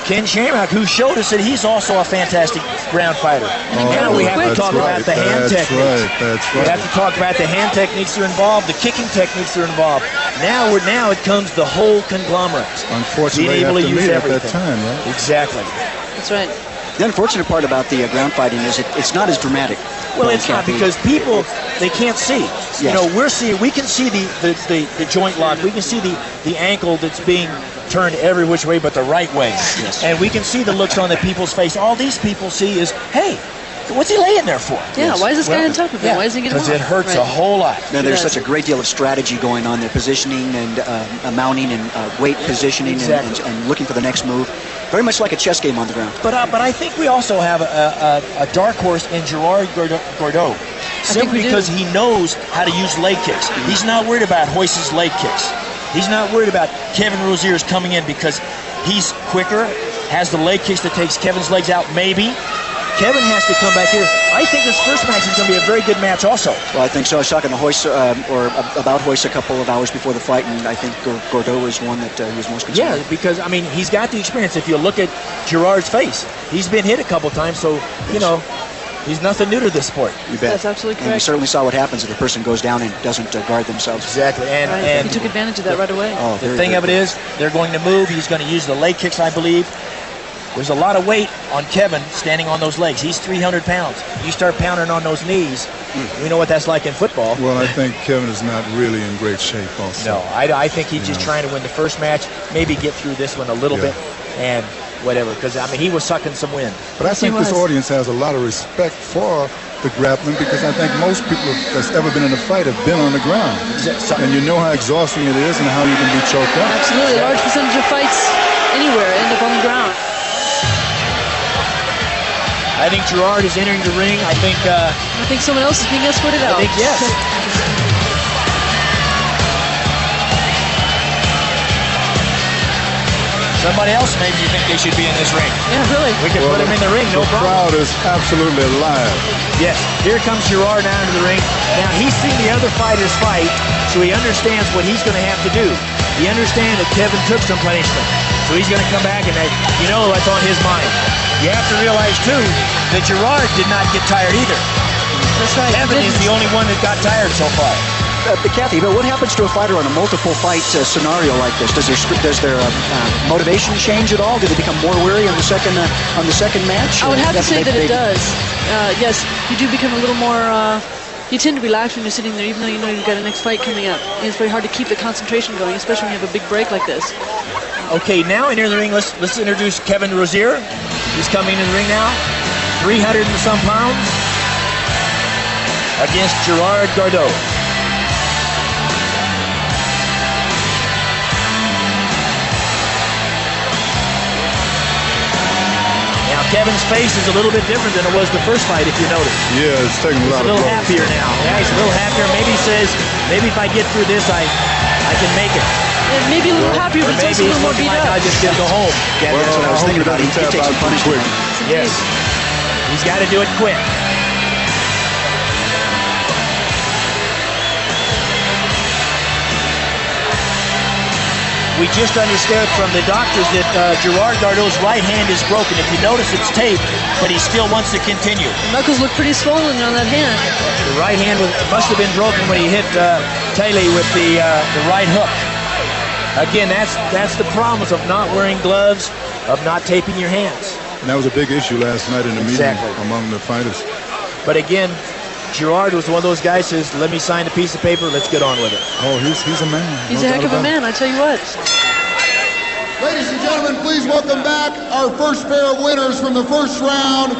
Ken Shamrock, who showed us that he's also a fantastic ground fighter. Now we have to talk about the hand techniques. That's right. We have to talk about the hand techniques that are involved, the kicking techniques that are involved. Now it comes the whole conglomerate. Unfortunately, being able to use at everything. that time, right? Exactly. That's right. The unfortunate part about the ground fighting is it's not as dramatic. Well, it's not because people, they can't see. Yes. You know, we can see the joint lock. We can see the ankle that's being turned every which way but the right way. Yes. And we can see the looks on the people's face. All these people see is, hey, what's he laying there for? Yeah, why is this guy on top of him? Why isn't he getting off? Because it hurts a whole lot. Now, there's such a great deal of strategy going on there, positioning and mounting and weight positioning and looking for the next move. Very much like a chess game on the ground. But I think we also have a dark horse in Gerard Gordeau, simply because he knows how to use leg kicks. He's not worried about Royce's leg kicks. He's not worried about Kevin Rozier's coming in because he's quicker, has the leg kicks that takes Kevin's legs out, maybe. Kevin has to come back here. I think this first match is going to be a very good match also. Well, I think so. I was talking to Hoist, or about Hoist a couple of hours before the fight, and I think Gordeau was one that he was most concerned with. Yeah, because, I mean, he's got the experience. If you look at Gerard's face, he's been hit a couple times, so, you know, he's nothing new to this sport. You bet. That's absolutely correct. And we certainly saw what happens if a person goes down and doesn't guard themselves. Exactly. And he took advantage of that right away. Oh, the thing of it is, they're going to move. He's going to use the leg kicks, I believe. There's a lot of weight on Kevin standing on those legs. He's 300 pounds. You start pounding on those knees, we know what that's like in football. Well, I think Kevin is not really in great shape also. No, I think he's just trying to win the first match, maybe get through this one a little bit, and whatever, because, I mean, he was sucking some wind. But I think this audience has a lot of respect for the grappling, because I think most people that's ever been in a fight have been on the ground. And you know how exhausting it is and how you can be choked up. Absolutely. A large percentage of fights anywhere end up on the ground. I think Gerard is entering the ring. I think someone else is being escorted out. I think yes. Somebody else maybe you think they should be in this ring. Yeah, really. We can put him in the ring, no problem. The crowd is absolutely alive. Yes. Here comes Gerard down to the ring. Now, he's seen the other fighters fight, so he understands what he's going to have to do. He understands that Kevin took some punishment. So he's going to come back and, you know, what's on his mind. You have to realize, too, that Gerard did not get tired either. That's right. Kevin is the only one that got tired so far. Kathy, but what happens to a fighter on a multiple fight scenario like this? Does their motivation change at all? Do they become more weary on the second match? I would have to say that it does. Yes, you do become a little more. You tend to relax when you're sitting there, even though you know you've got a next fight coming up. It's very hard to keep the concentration going, especially when you have a big break like this. Okay, now in the ring, let's introduce Kevin Rozier. He's coming in the ring now, 300 and some pounds, against Gerard Gordeau. Now Kevin's face is a little bit different than it was the first fight, if you notice. Yeah, it's taking a lot of blows. He's a little happier now. Yeah, he's a little happier. Maybe he says, maybe if I get through this, I can make it. Maybe a little happier, but it's also a little more beat up. I just didn't go home. Yeah, that's what I was thinking about. He takes some punishment. Yes. He's got to do it quick. We just understood from the doctors that Gerard Gordeau's right hand is broken. If you notice, it's taped, but he still wants to continue. The knuckles look pretty swollen on that hand. The right hand must have been broken when he hit Taylor with the right hook. Again, that's the problems of not wearing gloves, of not taping your hands. And that was a big issue last night in the meeting among the fighters. But again, Gerard was one of those guys who says, let me sign a piece of paper, let's get on with it. Oh, he's a man. He's a heck of a man, I tell you what. Ladies and gentlemen, please welcome back our first pair of winners from the first round.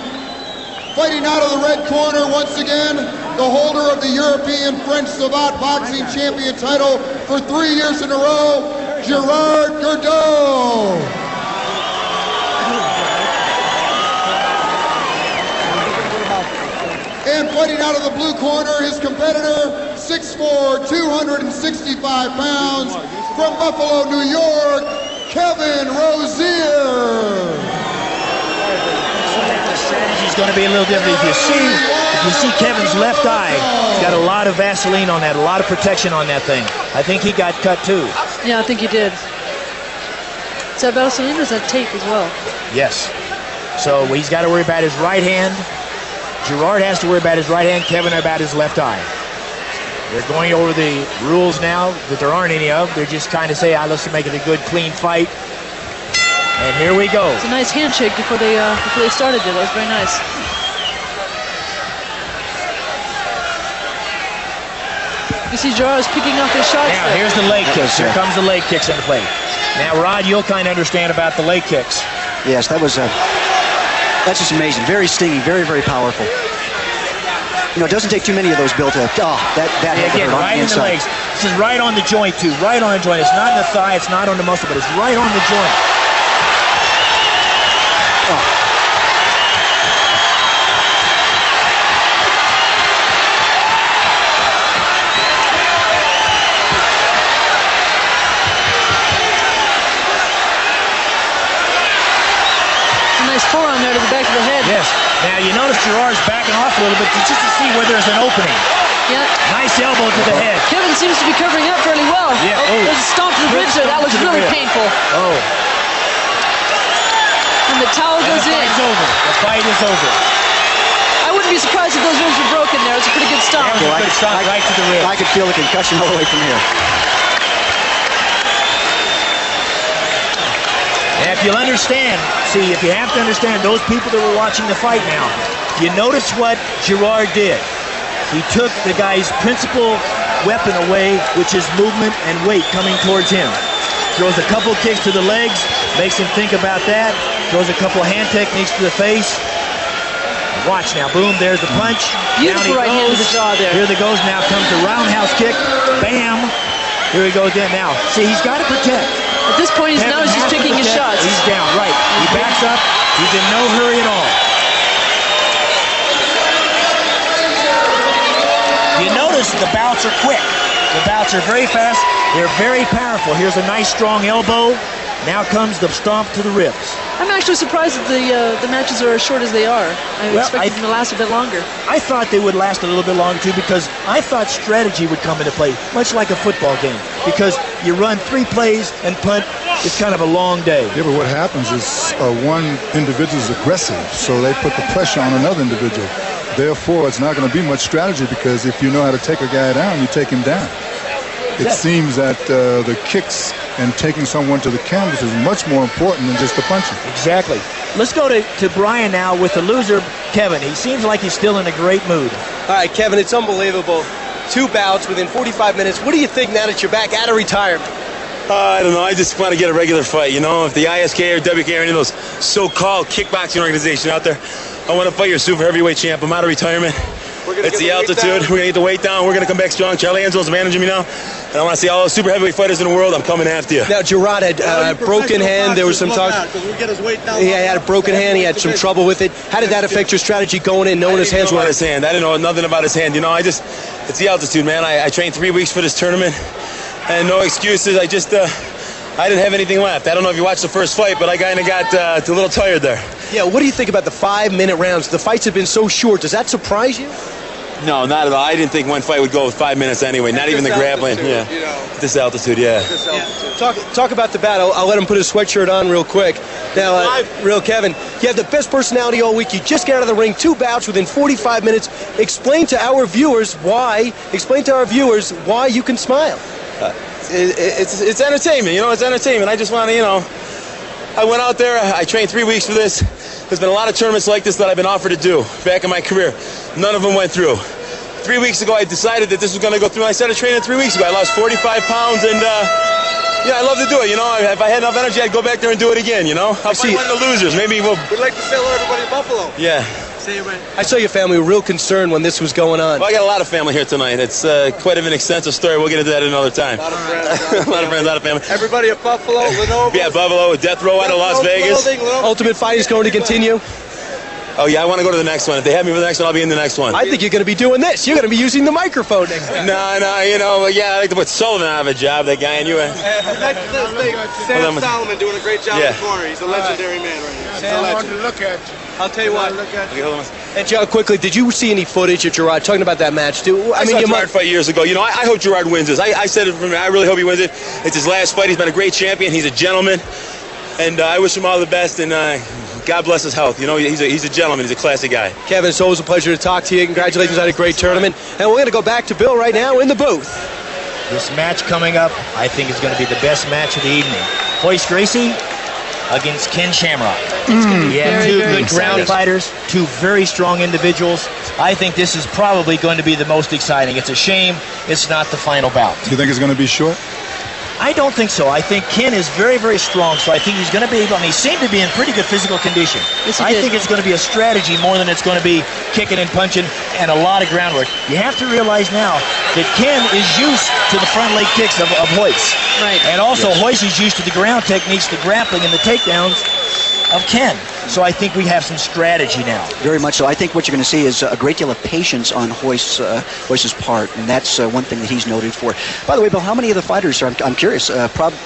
Fighting out of the red corner once again, the holder of the European French Savate Boxing Champion title for 3 years in a row, Gerard Gordeau. And fighting out of the blue corner, his competitor, 6'4", 265 pounds, from Buffalo, New York, Kevin Rozier. The strategy is going to be a little different. If you see Kevin's left eye, he's got a lot of Vaseline on that, a lot of protection on that thing. I think he got cut too. Yeah, I think he did. Is that Vaseline or is that tape as well? Yes. So he's got to worry about his right hand. Gerard has to worry about his right hand, Kevin about his left eye. They're going over the rules now that there aren't any of. They're just trying to say, let's make it a good, clean fight. And here we go. It's a nice handshake before they started it. That was very nice. You see Gerard's picking off his shots. Now, here's the leg kicks. Here comes the leg kicks into play. Now, Rod, you'll kind of understand about the leg kicks. Yes, that's just amazing. Very stinging, very, very powerful. You know, it doesn't take too many of those built up. Oh, that again, right in the legs. This is right on the joint, too. Right on the joint. It's not in the thigh. It's not on the muscle, but it's right on the joint. Oh. Now, you notice Gerard's backing off a little bit just to see where there's an opening. Yeah. Nice elbow to the head. Kevin seems to be covering up fairly well. Yeah. There's a stomp to the ribs there. That was really painful. Oh. And the towel goes in. The fight is over. I wouldn't be surprised if those ribs were broken there. It's a pretty good stomp. Right to the ribs. I could feel the concussion all the way from here. And if you'll understand, if you have to understand, those people that were watching the fight now, you notice what Gerard did. He took the guy's principal weapon away, which is movement and weight coming towards him. Throws a couple kicks to the legs, makes him think about that. Throws a couple hand techniques to the face. Watch now, boom, there's the punch. Beautiful right hand to the jaw there. Here he goes, now comes the roundhouse kick. Bam! Here he goes in now. See, he's got to protect. At this point, he's just taking his shots. He's down, right. He backs up. He's in no hurry at all. You notice the bouts are quick. The bouts are very fast. They're very powerful. Here's a nice strong elbow. Now comes the stomp to the ribs. I'm actually surprised that the matches are as short as they are. I expected them to last a bit longer. I thought they would last a little bit longer too, because I thought strategy would come into play, much like a football game. Because you run 3 plays and punt, it's kind of a long day. Yeah, but what happens is one individual is aggressive, so they put the pressure on another individual. Therefore, it's not going to be much strategy, because if you know how to take a guy down, you take him down. It seems that the kicks and taking someone to the canvas is much more important than just the punching. Exactly. Let's go to Brian now with the loser, Kevin. He seems like he's still in a great mood. All right, Kevin, it's unbelievable. 2 bouts within 45 minutes. What do you think now that you're back out of retirement? I don't know. I just want to get a regular fight, you know. If the ISK or WK or any of those so-called kickboxing organizations out there, I want to fight your super heavyweight champ. I'm out of retirement. It's the altitude. We're going to get the weight down. We're going to come back strong. Charlie Angelo's managing me now. And I want to see all those super heavyweight fighters in the world. I'm coming after you. Now, Gerard had a broken hand. There was some talk. He had a broken hand. He had some trouble with it. How did that affect your strategy going in, knowing his hands were? His hand. I didn't know nothing about his hand. You know, it's the altitude, man. I trained 3 weeks for this tournament. And no excuses. I didn't have anything left. I don't know if you watched the first fight, but I kind of got a little tired there. Yeah, what do you think about the 5-minute rounds? The fights have been so short. Does that surprise you? No, not at all. I didn't think one fight would go with 5 minutes anyway. Not even the grappling. Yeah. You know. This altitude, yeah. Talk about the battle. I'll let him put his sweatshirt on real quick. Now, real Kevin, you have the best personality all week. You just got out of the ring, 2 bouts within 45 minutes. Explain to our viewers why you can smile. It's entertainment, you know. It's entertainment. I just want to, you know. I went out there. I trained 3 weeks for this. There's been a lot of tournaments like this that I've been offered to do back in my career. None of them went through. 3 weeks ago, I decided that this was going to go through. I started training 3 weeks ago. I lost 45 pounds, and yeah, I love to do it. You know, if I had enough energy, I'd go back there and do it again. You know, I'll see one of the losers. Maybe we'll. We'd like to say hello to everybody in Buffalo. Yeah. I saw your family were real concerned when this was going on. Well, I got a lot of family here tonight. It's quite an extensive story. We'll get into that another time. A lot of friends. A lot of friends, a lot of family. Everybody at Buffalo, Lenovo. Yeah, Buffalo, Death Row out of Las Vegas. Ultimate Fight is going to continue. Oh, yeah, I want to go to the next one. If they have me for the next one, I'll be in the next one. I think you're going to be doing this. You're going to be using the microphone next time. No, you know, yeah, I like to put Sullivan out of a job, that guy, and you. Sam Solomon doing a great job in the corner. He's a legendary man right here. He's a legend. To look at. I'll tell you what. Okay, hold on. And John, quickly, did you see any footage of Gerard talking about that match? I saw Gerard fight years ago. You know, I hope Gerard wins this. I said it from me. I really hope he wins it. It's his last fight. He's been a great champion. He's a gentleman, and I wish him all the best. And God bless his health. You know, he's a gentleman. He's a classy guy. Kevin, it's always a pleasure to talk to you. Congratulations on a great tournament. And we're going to go back to Bill right now in the booth. This match coming up, I think, is going to be the best match of the evening. Hoist Gracie against Ken Shamrock. Yeah, two good ground fighters, 2 very strong individuals. I think this is probably going to be the most exciting. It's a shame it's not the final bout. Do you think it's going to be short? I don't think so. I think Ken is very, very strong, so I think he's going to be able, and he seemed to be in pretty good physical condition. Yes, I think it's going to be a strategy more than it's going to be kicking and punching and a lot of groundwork. You have to realize now that Ken is used to the front leg kicks of Hoist. Right. And also Hoist is used to the ground techniques, the grappling and the takedowns. of Ken. So I think we have some strategy now. Very much so. I think what you're going to see is a great deal of patience on Royce's part, and that's one thing that he's noted for. By the way, Bill, how many of the fighters, I'm curious,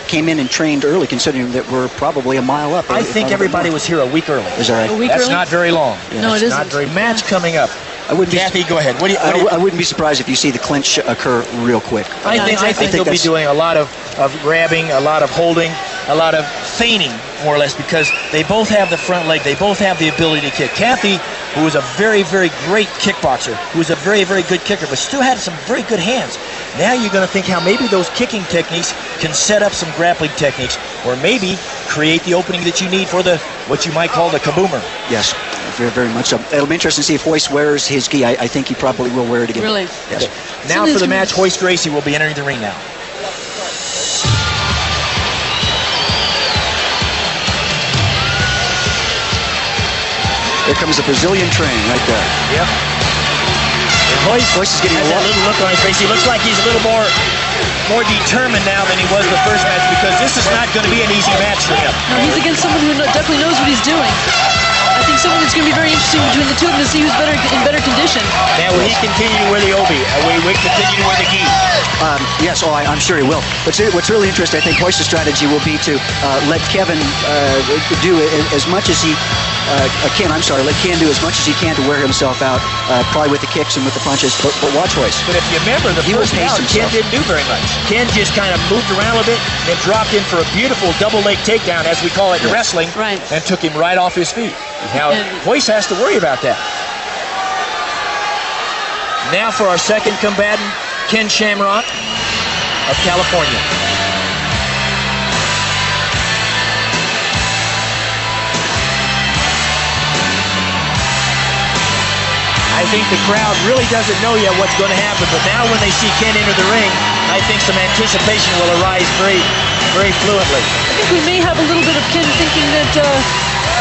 came in and trained early, considering that we're probably a mile up? I think everybody was here a week early. Is that right? A week That's early? not very long. Yeah. No, it isn't. Not very. Match coming up. Kathy, go ahead. I wouldn't be surprised if you see the clinch occur real quick. I think they'll be doing a lot of grabbing, a lot of holding, a lot of feigning, more or less, because they both have the front leg. They both have the ability to kick. Kathy, who is a very, very great kickboxer, who is a very, very good kicker, but still had some very good hands. Now you're going to think how maybe those kicking techniques can set up some grappling techniques, or maybe create the opening that you need for the what you might call the kaboomer. Yes, very, very much so. It'll be interesting to see if Royce wears his gi. I think he probably will wear it again. Really? Yes. Okay. Now for the match, Royce Gracie will be entering the ring now. There comes the Brazilian train right there. Yep. And Royce is getting a little look on his face. He looks like he's a little more determined now than he was the first match, because this is not going to be an easy match for him. No, he's against someone who definitely knows what he's doing. I think something that's going to be very interesting between the two of them to see who's in better condition. Now, will he continue to wear the obi? Will he continue to wear the gi? Yes, I'm sure he will. But what's really interesting, I think Royce's strategy will be to let Kevin do as much as he let Ken do as much as he can to wear himself out, probably with the kicks and with the punches, but watch Royce. But if you remember, the first round, Ken didn't do very much. Ken just kind of moved around a bit and dropped in for a beautiful double leg takedown, as we call it in wrestling, and took him right off his feet. Now, Royce has to worry about that. Now for our second combatant, Ken Shamrock of California. I think the crowd really doesn't know yet what's going to happen, but now when they see Ken enter the ring, I think some anticipation will arise very, very fluently. I think we may have a little bit of Ken thinking that he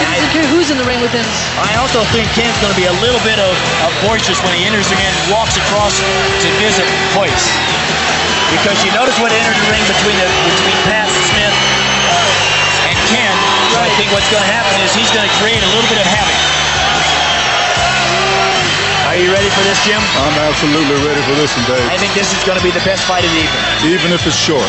doesn't care who's in the ring with him. I also think Ken's going to be a little bit of boisterous when he enters the ring and walks across to visit Royce. Because you notice what entered the ring between Pat Smith and Ken. I think what's going to happen is he's going to create a little bit of havoc. Are you ready for this, Jim? I'm absolutely ready for this one, Dave. I think this is going to be the best fight of the evening. Even if it's short.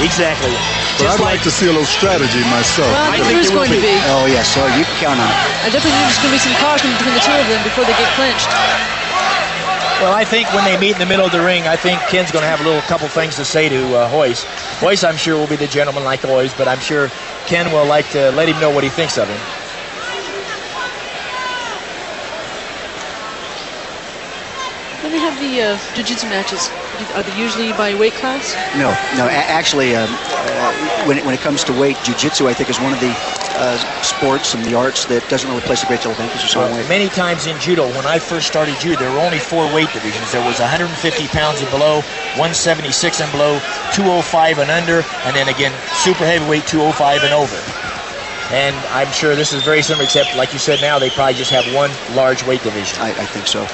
Exactly. But I'd like to see a little strategy myself. Well, I think there's going to be. Oh, yes, so you can count on it. I definitely think there's going to be some caution between the two of them before they get clinched. Well, I think when they meet in the middle of the ring, I think Ken's going to have a couple things to say to Royce. Royce, I'm sure, will be the gentleman like always, but I'm sure Ken will like to let him know what he thinks of him. When they have the jiu-jitsu matches, are they usually by weight class? No. Actually, when it comes to weight, jiu-jitsu, I think, is one of the sports and the arts that doesn't really place a great deal of emphasis on weight. Many times in judo, when I first started judo, there were only 4 weight divisions. There was 150 pounds and below, 176 and below, 205 and under, and then again, super heavyweight 205 and over. And I'm sure this is very similar, except, like you said, now they probably just have one large weight division. I think so.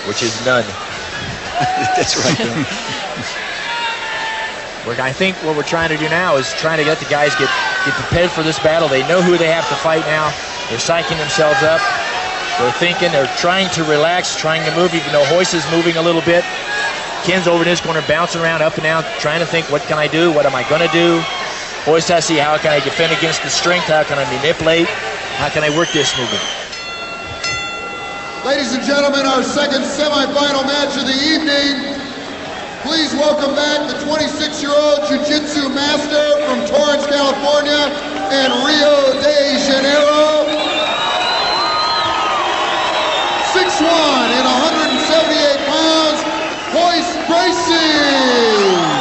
Which is none. That's right, Bill. I think what we're trying to do now is trying to let the guys get prepared for this battle. They know who they have to fight now. They're psyching themselves up. They're thinking, they're trying to relax, trying to move, even though Royce is moving a little bit. Ken's over in his corner, bouncing around up and down, trying to think, what can I do? What am I going to do? Royce has to see, how can I defend against the strength? How can I manipulate? How can I work this movement? Ladies and gentlemen, our second semifinal match of the evening. Please welcome back the 26-year-old jiu-jitsu master from Torrance, California, and Rio de Janeiro. 6'1" and 178 pounds, Royce Gracie.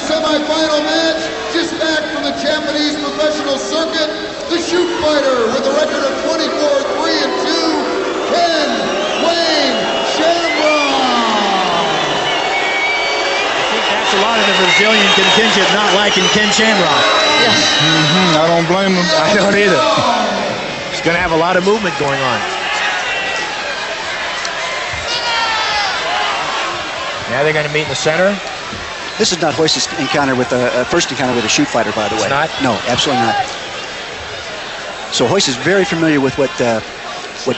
Semi-final match, just back from the Japanese professional circuit, the shoot fighter with a record of 24-3-2, Ken Wayne Shamrock. I think that's a lot of the Brazilian contingent not liking Ken Shamrock. Yeah. I don't blame him. I don't either. He's going to have a lot of movement going on. Now they're going to meet in the center. This is not Hoist's encounter with first encounter with a shoot fighter, by the way. It's not? No, absolutely not. So Hoist is very familiar with what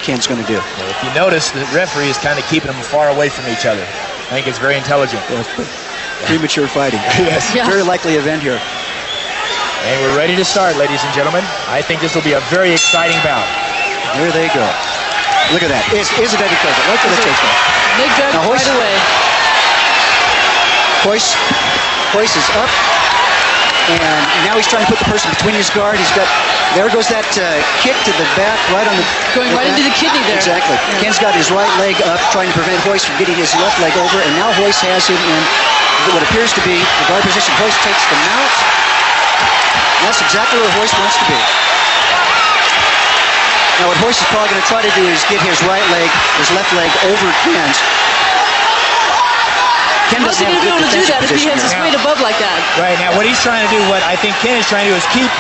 Ken's going to do. Well, if you notice, the referee is kind of keeping them far away from each other. I think it's very intelligent. Premature fighting. Yes. Very likely event here. And we're ready to start, ladies and gentlemen. I think this will be a very exciting bout. There they go. Look at that. Isn't that incredible? Look at the takedown. Big judge right away. Hoist is up. And now he's trying to put the person between his guard. There goes that kick to the back, right on the... Going right into the kidney there. Exactly. Yeah. Ken's got his right leg up, trying to prevent Hoist from getting his left leg over, and now Hoist has him in what appears to be the guard position. Hoist takes the mount. That's exactly where Hoist wants to be. Now what Hoist is probably going to try to do is get his left leg over Ken's. Ken How's he going to be able to do that if he has his weight above like that? Right, now what he's trying to do, what I think Ken is trying to do is keep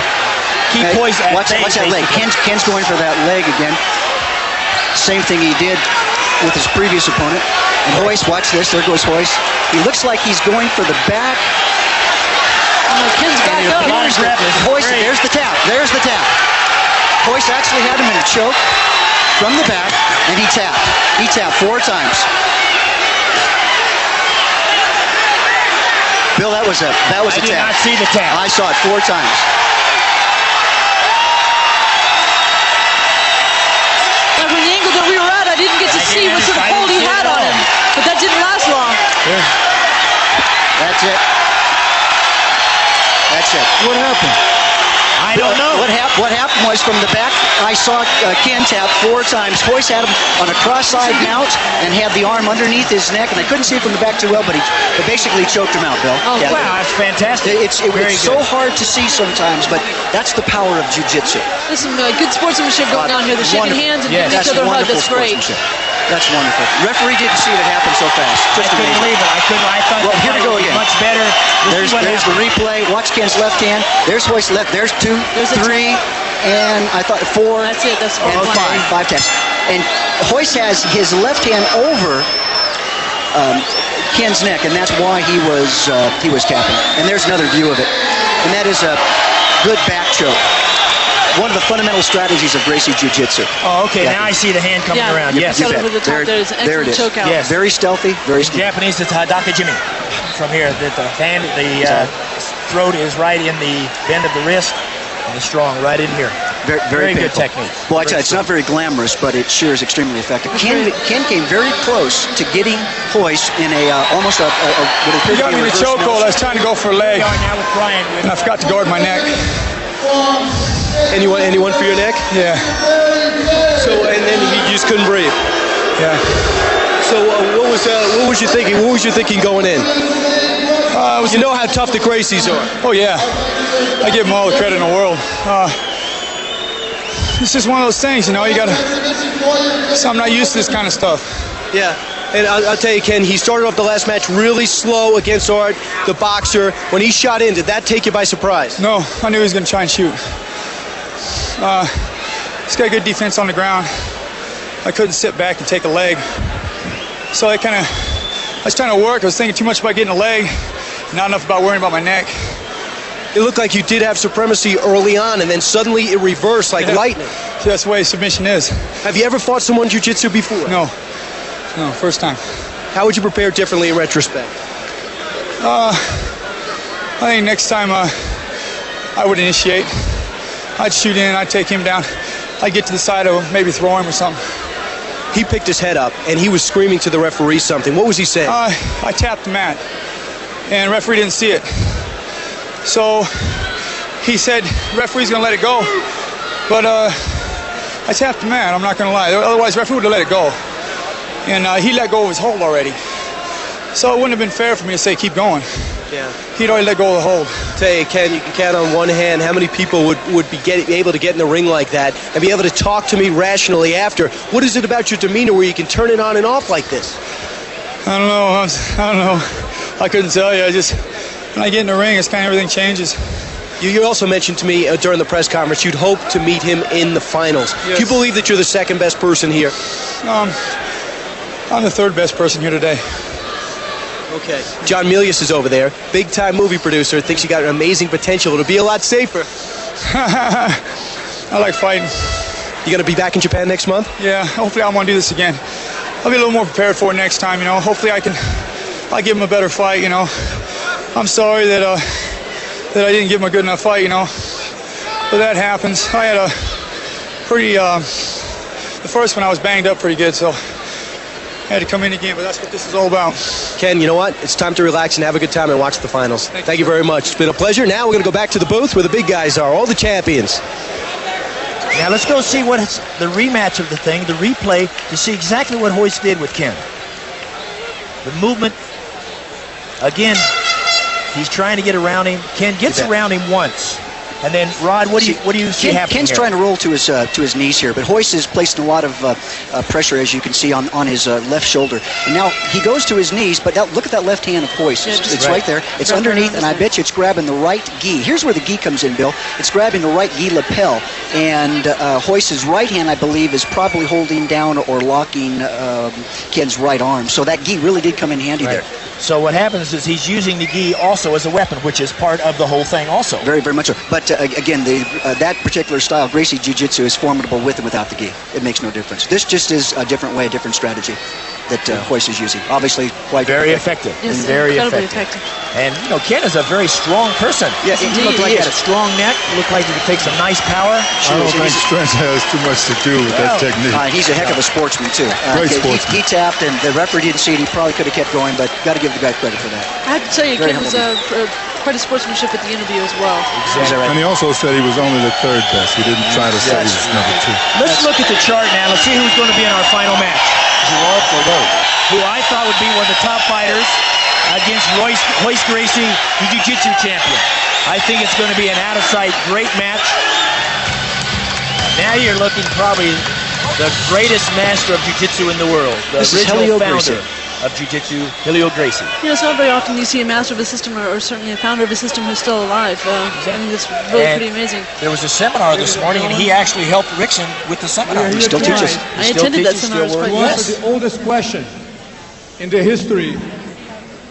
Hoist at watch that leg. Ken's going for that leg again. Same thing he did with his previous opponent. And Hoist, watch this, there goes Hoist. He looks like he's going for the back. Ken's back up. Hoist, there's the tap. There's the tap. Hoist actually had him in a choke from the back, and he tapped. He tapped 4 times. Bill, that was a tap. I did not see the tap. I saw it 4 times. Now, from the angle that we were at, I didn't get to see what sort of hold he had on him, but that didn't last long. That's it. That's it. What happened? I don't know. What happened was from the back, I saw Ken tap 4 times. Hoist had him on a cross-side mount and had the arm underneath his neck, and I couldn't see it from the back too well, but he basically choked him out, Bill. Oh, yeah. Wow, that's fantastic. It's so hard to see sometimes, but that's the power of jiu-jitsu. There's some good sportsmanship going on here. They're shaking hands and giving each other a hug. That's great. That's wonderful. Referee didn't see it happen so fast. Just I couldn't believe it. I thought well, here we go again. Much better. There's the replay. Watch Ken's left hand. There's Hoist's left. There's 2, 3, and I thought 4. That's it. That's 4. And 5 taps. And Hoist has his left hand over Ken's neck, and that's why he was tapping. And there's another view of it. And that is a good back choke. One of the fundamental strategies of Gracie Jiu-Jitsu. Oh, okay. Now I see the hand coming around. Yes. There it is. Choke out. Yeah. Very stealthy. Very stealthy. Japanese, it's Hadaka Jimmy. From here, the throat is right in the bend of the wrist, and the strong right in here. Very good technique. Well, I tell you, it's not very glamorous, but it sure is extremely effective. Ken came very close to getting Hoist in almost a what appeared to be a reverse chokehold. I was trying to go for a leg, and I forgot to guard my neck. Anyone for your neck? Yeah. So, and then you just couldn't breathe? Yeah. So what was you thinking? What was you thinking going in? You know how tough the Gracies are. Oh, yeah. I give them all the credit in the world. It's just one of those things, you know, so I'm not used to this kind of stuff. Yeah. And I'll tell you, Ken, he started off the last match really slow against Art, the boxer. When he shot in, did that take you by surprise? No, I knew he was going to try and shoot. He's got good defense on the ground. I couldn't sit back and take a leg. So I was trying to work. I was thinking too much about getting a leg, not enough about worrying about my neck. It looked like you did have supremacy early on, and then suddenly it reversed like lightning. See, that's the way submission is. Have you ever fought someone jiu-jitsu before? No, first time. How would you prepare differently in retrospect? I think next time I would initiate. I'd shoot in, I'd take him down. I'd get to the side of him, maybe throw him or something. He picked his head up, and he was screaming to the referee something. What was he saying? I tapped the mat, and the referee didn't see it. So he said, referee's going to let it go. But I tapped the mat, I'm not going to lie. Otherwise, the referee would have let it go. And he let go of his hold already. So it wouldn't have been fair for me to say, keep going. Yeah. He'd already let go of the hold. Tell you, Ken, you can count on one hand how many people would be able to get in the ring like that and be able to talk to me rationally after. What is it about your demeanor where you can turn it on and off like this? I don't know. I couldn't tell you. When I get in the ring, it's kind of everything changes. You also mentioned to me during the press conference you'd hope to meet him in the finals. Yes. Do you believe that you're the second best person here? I'm the third best person here today. Okay. John Milius is over there, big-time movie producer, thinks you got an amazing potential. It'll be a lot safer. I like fighting. You going to be back in Japan next month? Yeah, hopefully I won't do this again. I'll be a little more prepared for it next time, you know. Hopefully I'll give him a better fight, you know. I'm sorry that I didn't give him a good enough fight, you know. But that happens. I had a pretty, the first one I was banged up pretty good, so I had to come in again, but that's what this is all about. Ken, you know what? It's time to relax and have a good time and watch the finals. Thank you very much. It's been a pleasure. Now we're going to go back to the booth where the big guys are, all the champions. Now let's go see what is the rematch of the thing, the replay, to see exactly what Royce did with Ken. The movement, again, he's trying to get around him. Ken gets around him once. And then, Rod, what do you see happening Ken's here? trying to roll to his knees here, but Royce is placing a lot of pressure, as you can see, on his left shoulder. And now he goes to his knees, but now look at that left hand of Royce. It's right there. It's underneath, and I bet you it's grabbing the right gi. Here's where the gi comes in, Bill. It's grabbing the right gi lapel, and Royce's right hand, I believe, is probably holding down or locking Ken's right arm. So that gi really did come in handy there. So what happens is he's using the gi also as a weapon, which is part of the whole thing also. Very, very much so. But again, that particular style, Gracie Jiu-Jitsu, is formidable with and without the gi. It makes no difference. This just is a different way, a different strategy that Royce is using. Obviously, quite very effective. Yes, very incredibly effective. effective. And, you know, Ken is a very strong person. Yeah, he looked like he had a strong neck. Looked like he could take some nice power. I don't think strength has too much to do with that technique. He's a heck of a sportsman, too. Great sportsman. He tapped, and the referee didn't see it. He probably could have kept going, but got to give the guy credit for that. I have to tell you, Ken was quite a sportsmanship at the interview as well. Exactly. And he also said he was only the third best. He didn't try to say he was number 2. Let's look at the chart now. Let's see who's going to be in our final match. Gerard Bordeaux, who I thought would be one of the top fighters against Royce Gracie, the Jiu-Jitsu champion. I think it's going to be an out-of-sight great match. Now you're looking probably the greatest master of Jiu-Jitsu in the world. The original founder of Jiu-Jitsu, Helio Gracie. You know, it's not very often you see a master of a system or certainly a founder of a system who's still alive. I mean, it's really pretty amazing. There was a seminar this morning, and he actually helped Rickson with the seminar. He still teaches. I attended that seminar. To answer the oldest question in the history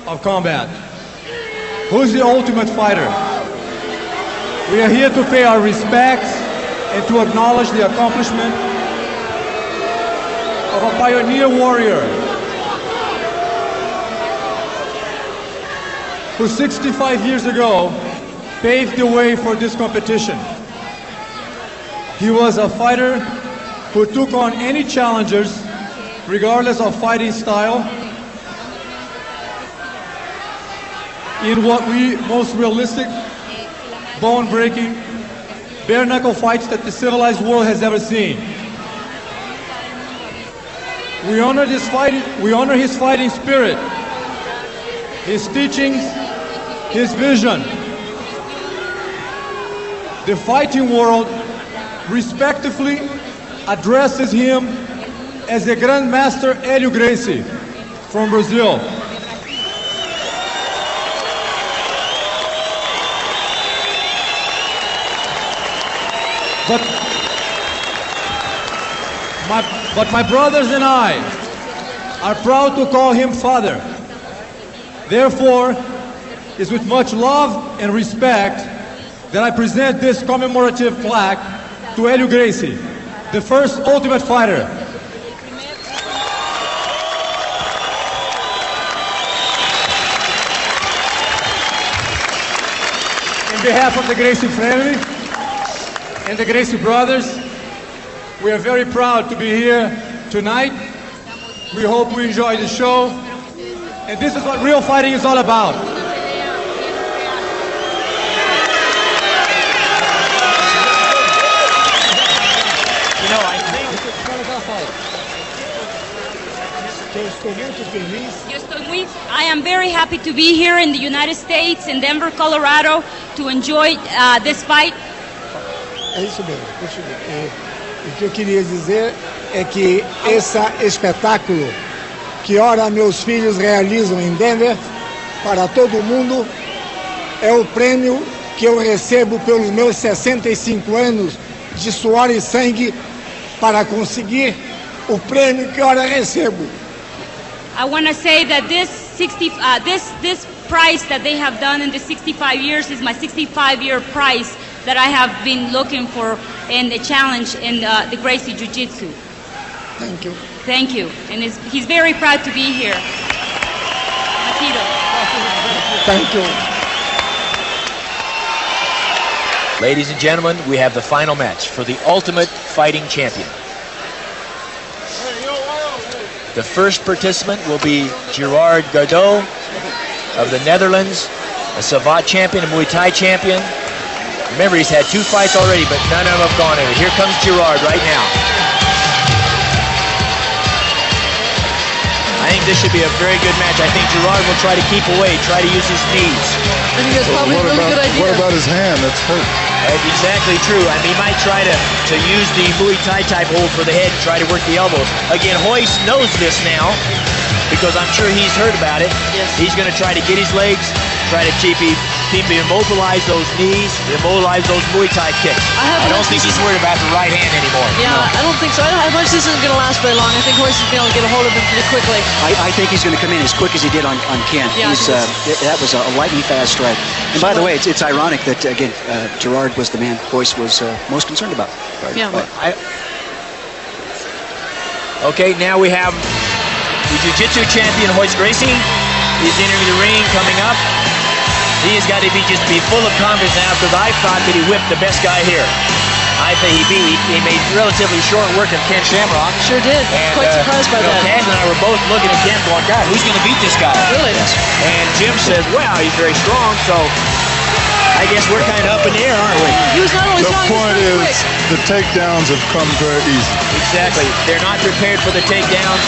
of combat. Who's the ultimate fighter? We are here to pay our respects and to acknowledge the accomplishment of a pioneer warrior who 65 years ago paved the way for this competition. He was a fighter who took on any challengers regardless of fighting style in what we most realistic, bone-breaking, bare-knuckle fights that the civilized world has ever seen. We honor his fighting spirit, his teachings, his vision. The fighting world respectfully addresses him as the Grandmaster Helio Gracie from Brazil. But my brothers and I are proud to call him father. Therefore, it's with much love and respect that I present this commemorative plaque to Helio Gracie, the first Ultimate Fighter. On behalf of the Gracie family and the Gracie brothers, we are very proud to be here tonight. We hope we enjoy the show. And this is what real fighting is all about. You know, I think... I am very happy to be here in the United States, in Denver, Colorado, to enjoy this fight. É isso mesmo. O que eu queria dizer é que esse espetáculo que ora meus filhos realizam em Denver para todo mundo é o prêmio que eu recebo pelos meus 65 anos de suor e sangue para conseguir o prêmio que ora recebo. I want to say that this this price that they have done in the 65 years is my 65-year price that I have been looking for in the challenge in the Gracie Jiu-Jitsu. Thank you. Thank you. And he's very proud to be here. Makito. Thank you. Ladies and gentlemen, we have the final match for the Ultimate Fighting Champion. The first participant will be Gerard Gardot of the Netherlands, a Savate champion, a Muay Thai champion. Remember, he's had 2 fights already, but none of them have gone anywhere. Here comes Gerard right now. I think this should be a very good match. I think Gerard will try to keep away, try to use his knees. I think that's probably a really good idea. What about his hand? That's hurt. That's exactly true. I mean, he might try to use the Muay Thai type hold for the head and try to work the elbows. Again, Hoist knows this now because I'm sure he's heard about it. Yes. He's going to try to get his legs, try to keep immobilize those knees, immobilize those Muay Thai kicks. I don't think he's worried about the right hand anymore. Yeah, no. I don't think so. I much this isn't going to last very long. I think Hoist is going to be able to get a hold of him pretty quickly. I think he's going to come in as quick as he did on Ken. Yeah, that was a lightning fast strike. And by the way, it's ironic that, again, Gerard was the man Hoist was most concerned about. Yeah. Okay, now we have the Jiu-Jitsu champion, Hoist Gracie. He's entering the ring coming up. He has got to be full of confidence now because I thought that he whipped the best guy here. I think he made relatively short work of Ken Shamrock. Sure did. And, quite surprised by that. Ken and I were both looking at Ken going, God, who's going to beat this guy? Really? And Jim says, wow, he's very strong, so I guess we're kind of up in the air, aren't we? He was not only strong, The point he was is, quick. the takedowns have come very easy. Exactly. They're not prepared for the takedowns.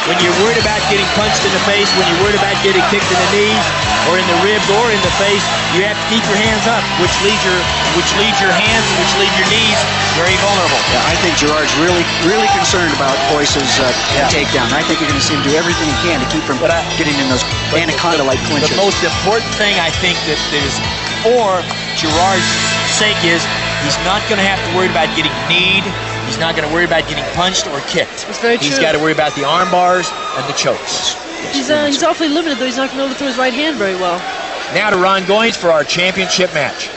When you're worried about getting punched in the face, when you're worried about getting kicked in the knees, or in the ribs, or in the face, you have to keep your hands up, which leaves your hands, which leave your knees very vulnerable. Yeah, I think Gerard's really concerned about Hoist's takedown. I think you're going to see him do everything he can to keep from getting in those anaconda-like clinches. The most important thing I think that is for Gerard's sake is he's not going to have to worry about getting kneed. He's not going to worry about getting punched or kicked. That's very true. He's got to worry about the arm bars and the chokes. He's awfully limited, though. He's not going to be able to throw his right hand very well. Now to Ron Goins for our championship match.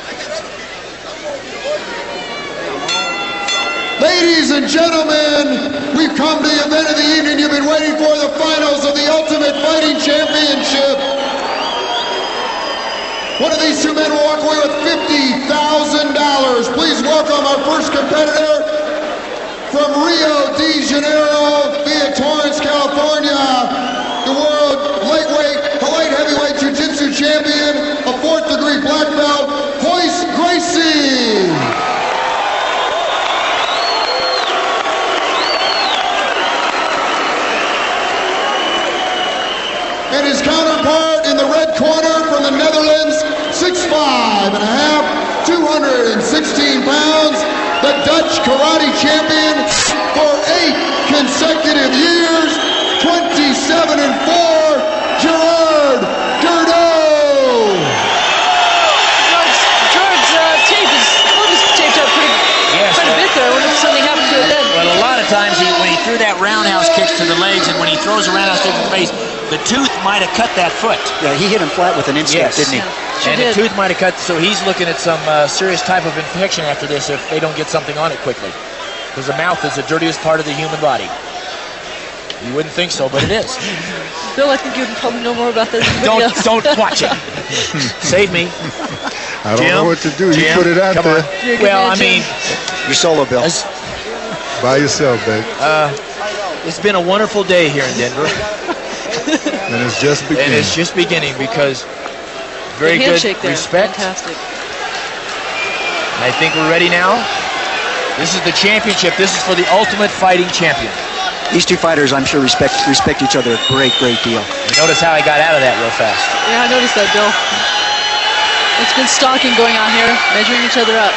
Ladies and gentlemen, we've come to the event of the evening you've been waiting for, the finals of the Ultimate Fighting Championship. One of these two men will walk away with $50,000. Please welcome our first competitor from Rio de Janeiro via Torrance, California, the world light heavyweight jiu-jitsu champion, a 4th degree black belt, Hoist Gracie. And his counterpart in the red corner from the Netherlands, 6'5" and a half, 216 pounds, the Dutch karate champion for 8 consecutive years, 27-4, Gerard Gardot. Gerard's tape is taped up quite a bit there. I wonder if something happened to it then. Well, a lot of times when he threw that roundhouse kicks to the legs and when he throws a roundhouse kick to the face, the tooth might have cut that foot. Yeah, he hit him flat with an instep, didn't he? And the tooth might have cut, so he's looking at some serious type of infection after this if they don't get something on it quickly. Because the mouth is the dirtiest part of the human body. You wouldn't think so, but it is. Bill, I think you would probably know more about this. Don't watch it. Save me. I don't know what to do. You put it out there. Well, I mean, you're solo, Bill. By yourself, babe. It's been a wonderful day here in Denver. And it's just beginning. And it's just beginning because very good respect. Fantastic. And I think we're ready now. This is the championship. This is for the Ultimate Fighting Champion. These two fighters, I'm sure, respect each other a great deal. You notice how I got out of that real fast. Yeah, I noticed that, Bill. It's good stalking going on here, measuring each other up.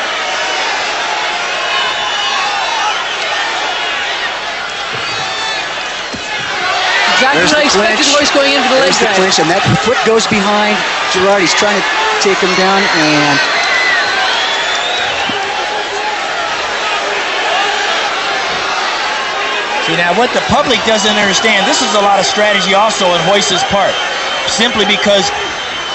Exactly what I expected. Hoist going in for the leg drag. Clinch, and that foot goes behind Gerard. He's trying to take him down, and See, now what the public doesn't understand, this is a lot of strategy also on Royce's part, simply because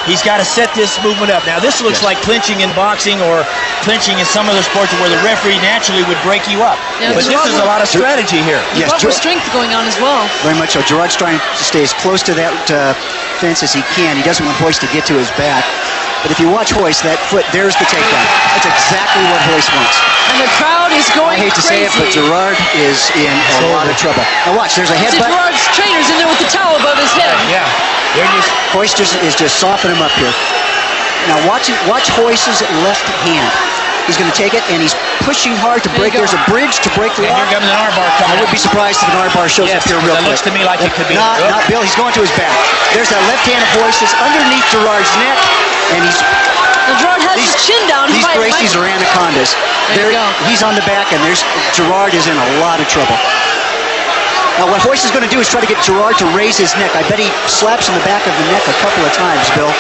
he's got to set this movement up. Now, this looks like clinching in boxing or clinching in some other sports where the referee naturally would break you up. Yeah, but this is a lot of strategy here. Yes, proper strength going on as well. Very much so. Gerard's trying to stay as close to that fence as he can. He doesn't want Royce to get to his back. But if you watch Royce, that foot, there's the takedown. That's exactly what Royce wants. And the crowd is going I hate to say it, but Gerard is in a lot of trouble. Now watch, there's a headbutt. Gerard's trainer's in there with the towel above his head. Yeah. Royce is just softening him up here. Now watch Royce's left hand. He's going to take it, and he's pushing hard to break. There's a bridge to break the wall. Here comes an armbar coming. I would be surprised if an armbar shows up here real quick. That looks to me like it could be. Not Bill. He's going to his back. There's that left hand of Royce's underneath Gerard's neck, and he's... Gerard has his chin down. These Gracies are anacondas. He's on the back, and Gerard is in a lot of trouble. Now, what Royce is going to do is try to get Gerard to raise his neck. I bet he slaps in the back of the neck a couple of times, Bill.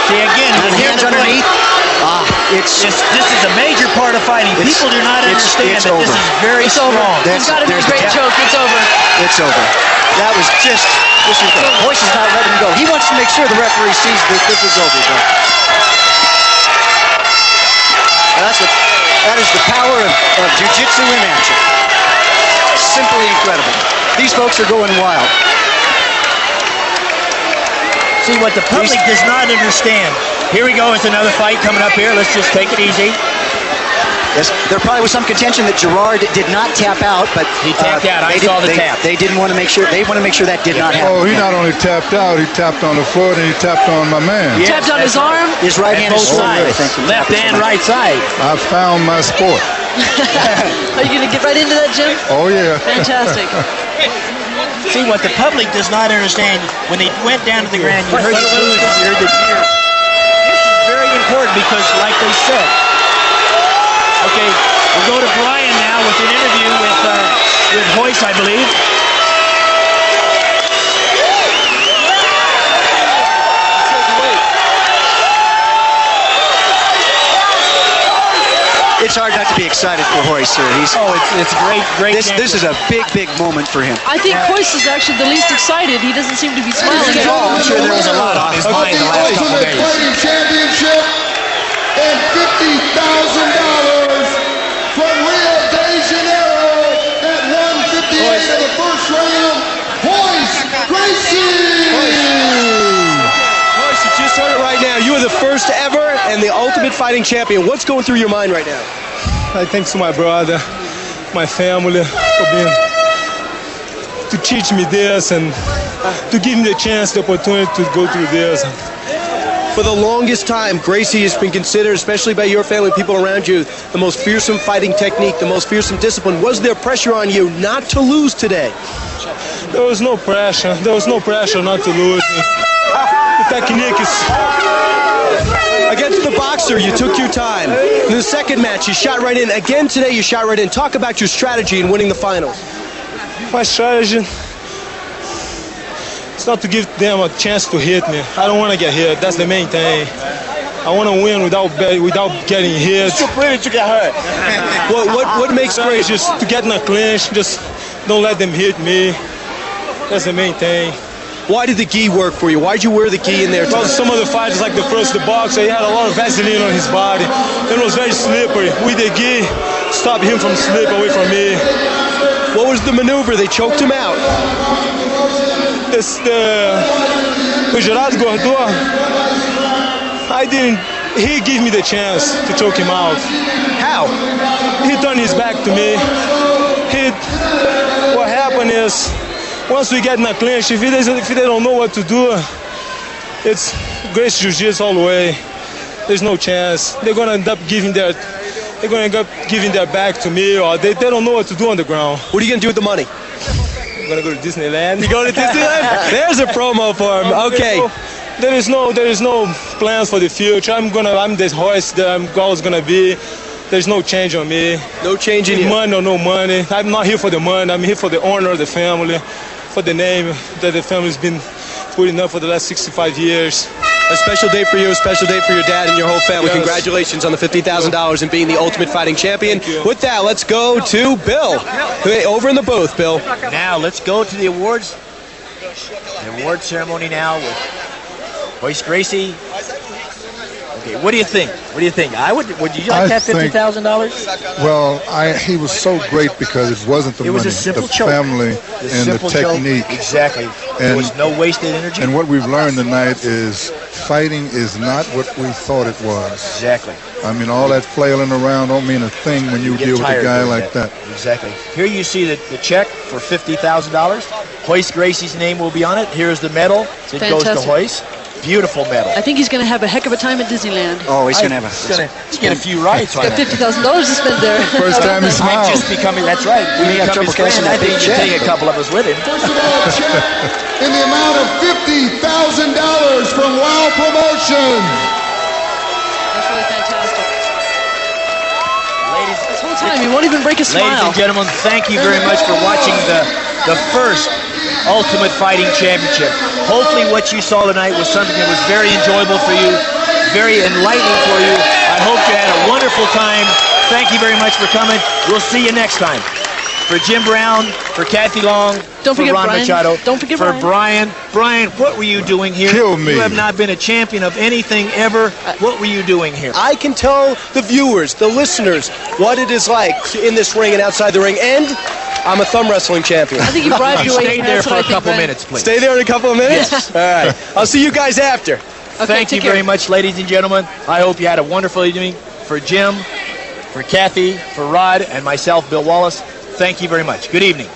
See, again, and the hands underneath. This is a major part of fighting. People do not understand that this is very strong. He's got to be a great joke. It's over. It's over. That was just incredible. Royce is not letting him go. He wants to make sure the referee sees that this is over, Bill. That is the power of jiu-jitsu in action. Simply incredible. These folks are going wild. See, what the public does not understand. Here we go. It's another fight coming up here. Let's just take it easy. Yes, there probably was some contention that Gerard did not tap out, but he tapped out. I saw the tap. They didn't want to make sure. They want to make sure that did not happen. Oh, he not only tapped out, he tapped on the foot and he tapped on my man. He tapped on his arm. His right hand is sides. Left and right side. I found my sport. Are you going to get right into that, Jim? Oh yeah. Fantastic. See, what the public does not understand, when they went down to the ground, you heard the booze, you heard the cheer. This is very important because, like they said, okay, we'll go to Brian now with an interview with Royce, I believe. It's hard not to be excited for Royce, sir. It's great. This is a big moment for him. I think Royce is actually the least excited. He doesn't seem to be smiling at all. I'm sure there was a lot on his mind the last couple of days. Fighting Championship and $50,000 from Rio de Janeiro at 158 in the first round. Royce Gracie. Royce, you just heard it right now. You are the first ever and the ultimate fighting champion. What's going through your mind right now? I thanks to my brother, my family for being to teach me this and to give me the chance, the opportunity to go through this. For the longest time, Gracie has been considered, especially by your family, people around you, the most fearsome fighting technique, the most fearsome discipline. Was there pressure on you not to lose today? There was no pressure. There was no pressure not to lose. The technique is... Against the boxer, you took your time. In the second match, you shot right in. Again today, you shot right in. Talk about your strategy in winning the finals. My strategy is not to give them a chance to hit me. I don't want to get hit. That's the main thing. I want to win without getting hit. It's too pretty to get hurt. What makes great is just to get in a clinch. Just don't let them hit me. That's the main thing. Why did the gi work for you? Why did you wear the gi in there? Well, some of the fighters, like the boxer, he had a lot of Vaseline on his body. It was very slippery. With the gi, stopped him from slipping away from me. What was the maneuver? They choked him out. O Gerard Gordon, he gave me the chance to choke him out. How? He turned his back to me. What happened is, once we get in a clinch, if they don't know what to do, it's Gracie Jiu-Jitsu all the way. There's no chance. They're gonna end up giving their back to me, or they don't know what to do on the ground. What are you gonna do with the money? I'm gonna go to Disneyland. You going to Disneyland? There's a promo for him. Okay. There is no plans for the future. I'm this horse that I'm always gonna be. There's no change on me. No change in you. Money or no money. I'm not here for the money. I'm here for the honor of the family, for the name that the family's been putting up for the last 65 years. A special day for you, a special day for your dad and your whole family. Yes. Congratulations on the $50,000 and being the Ultimate Fighting Champion. With that, let's go to Bill. Hey, over in the booth, Bill. Now, let's go to the awards. The award ceremony now with Hoist Gracie. Okay, what do you think? What do you think? Would you like to have $50,000? Well, he was so great because it wasn't the money, the family, and the technique. Exactly. There was no wasted energy. And what we've learned tonight is fighting is not what we thought it was. Exactly. I mean, all that flailing around don't mean a thing when you deal with a guy like that. Exactly. Here you see the check for $50,000. Hoist Gracie's name will be on it. Here's the medal. It goes to Hoist. Beautiful medal. I think he's going to have a heck of a time at Disneyland. Oh, he's going to have He's get a few rides on it. He's got $50,000 to spend there. First time he smiled. Just becoming, that's right. We have trouble catching that big check. Take a couple of us with him. In the amount of $50,000 from Wow Promotions. That's really fantastic. Ladies, this whole time he won't even break a smile. Ladies and gentlemen, thank you very much for watching the first Ultimate Fighting Championship. Hopefully what you saw tonight was something that was very enjoyable for you, very enlightening for you. I hope you had a wonderful time. Thank you very much for coming. We'll see you next time. For Jim Brown, for Kathy Long, Don't for forget Ron Brian. Machado, Don't forget for Brian. Brian, what were you doing here? Kill me. You have not been a champion of anything ever. What were you doing here? I can tell the viewers, the listeners, what it is like in this ring and outside the ring, and I'm a thumb wrestling champion. I think you bribed your way. Stay there for a couple minutes, please. Stay there in a couple of minutes? Yes. All right. I'll see you guys after. Okay, Thank you very much, ladies and gentlemen. I hope you had a wonderful evening. For Jim, for Kathy, for Rod, and myself, Bill Wallace, thank you very much. Good evening.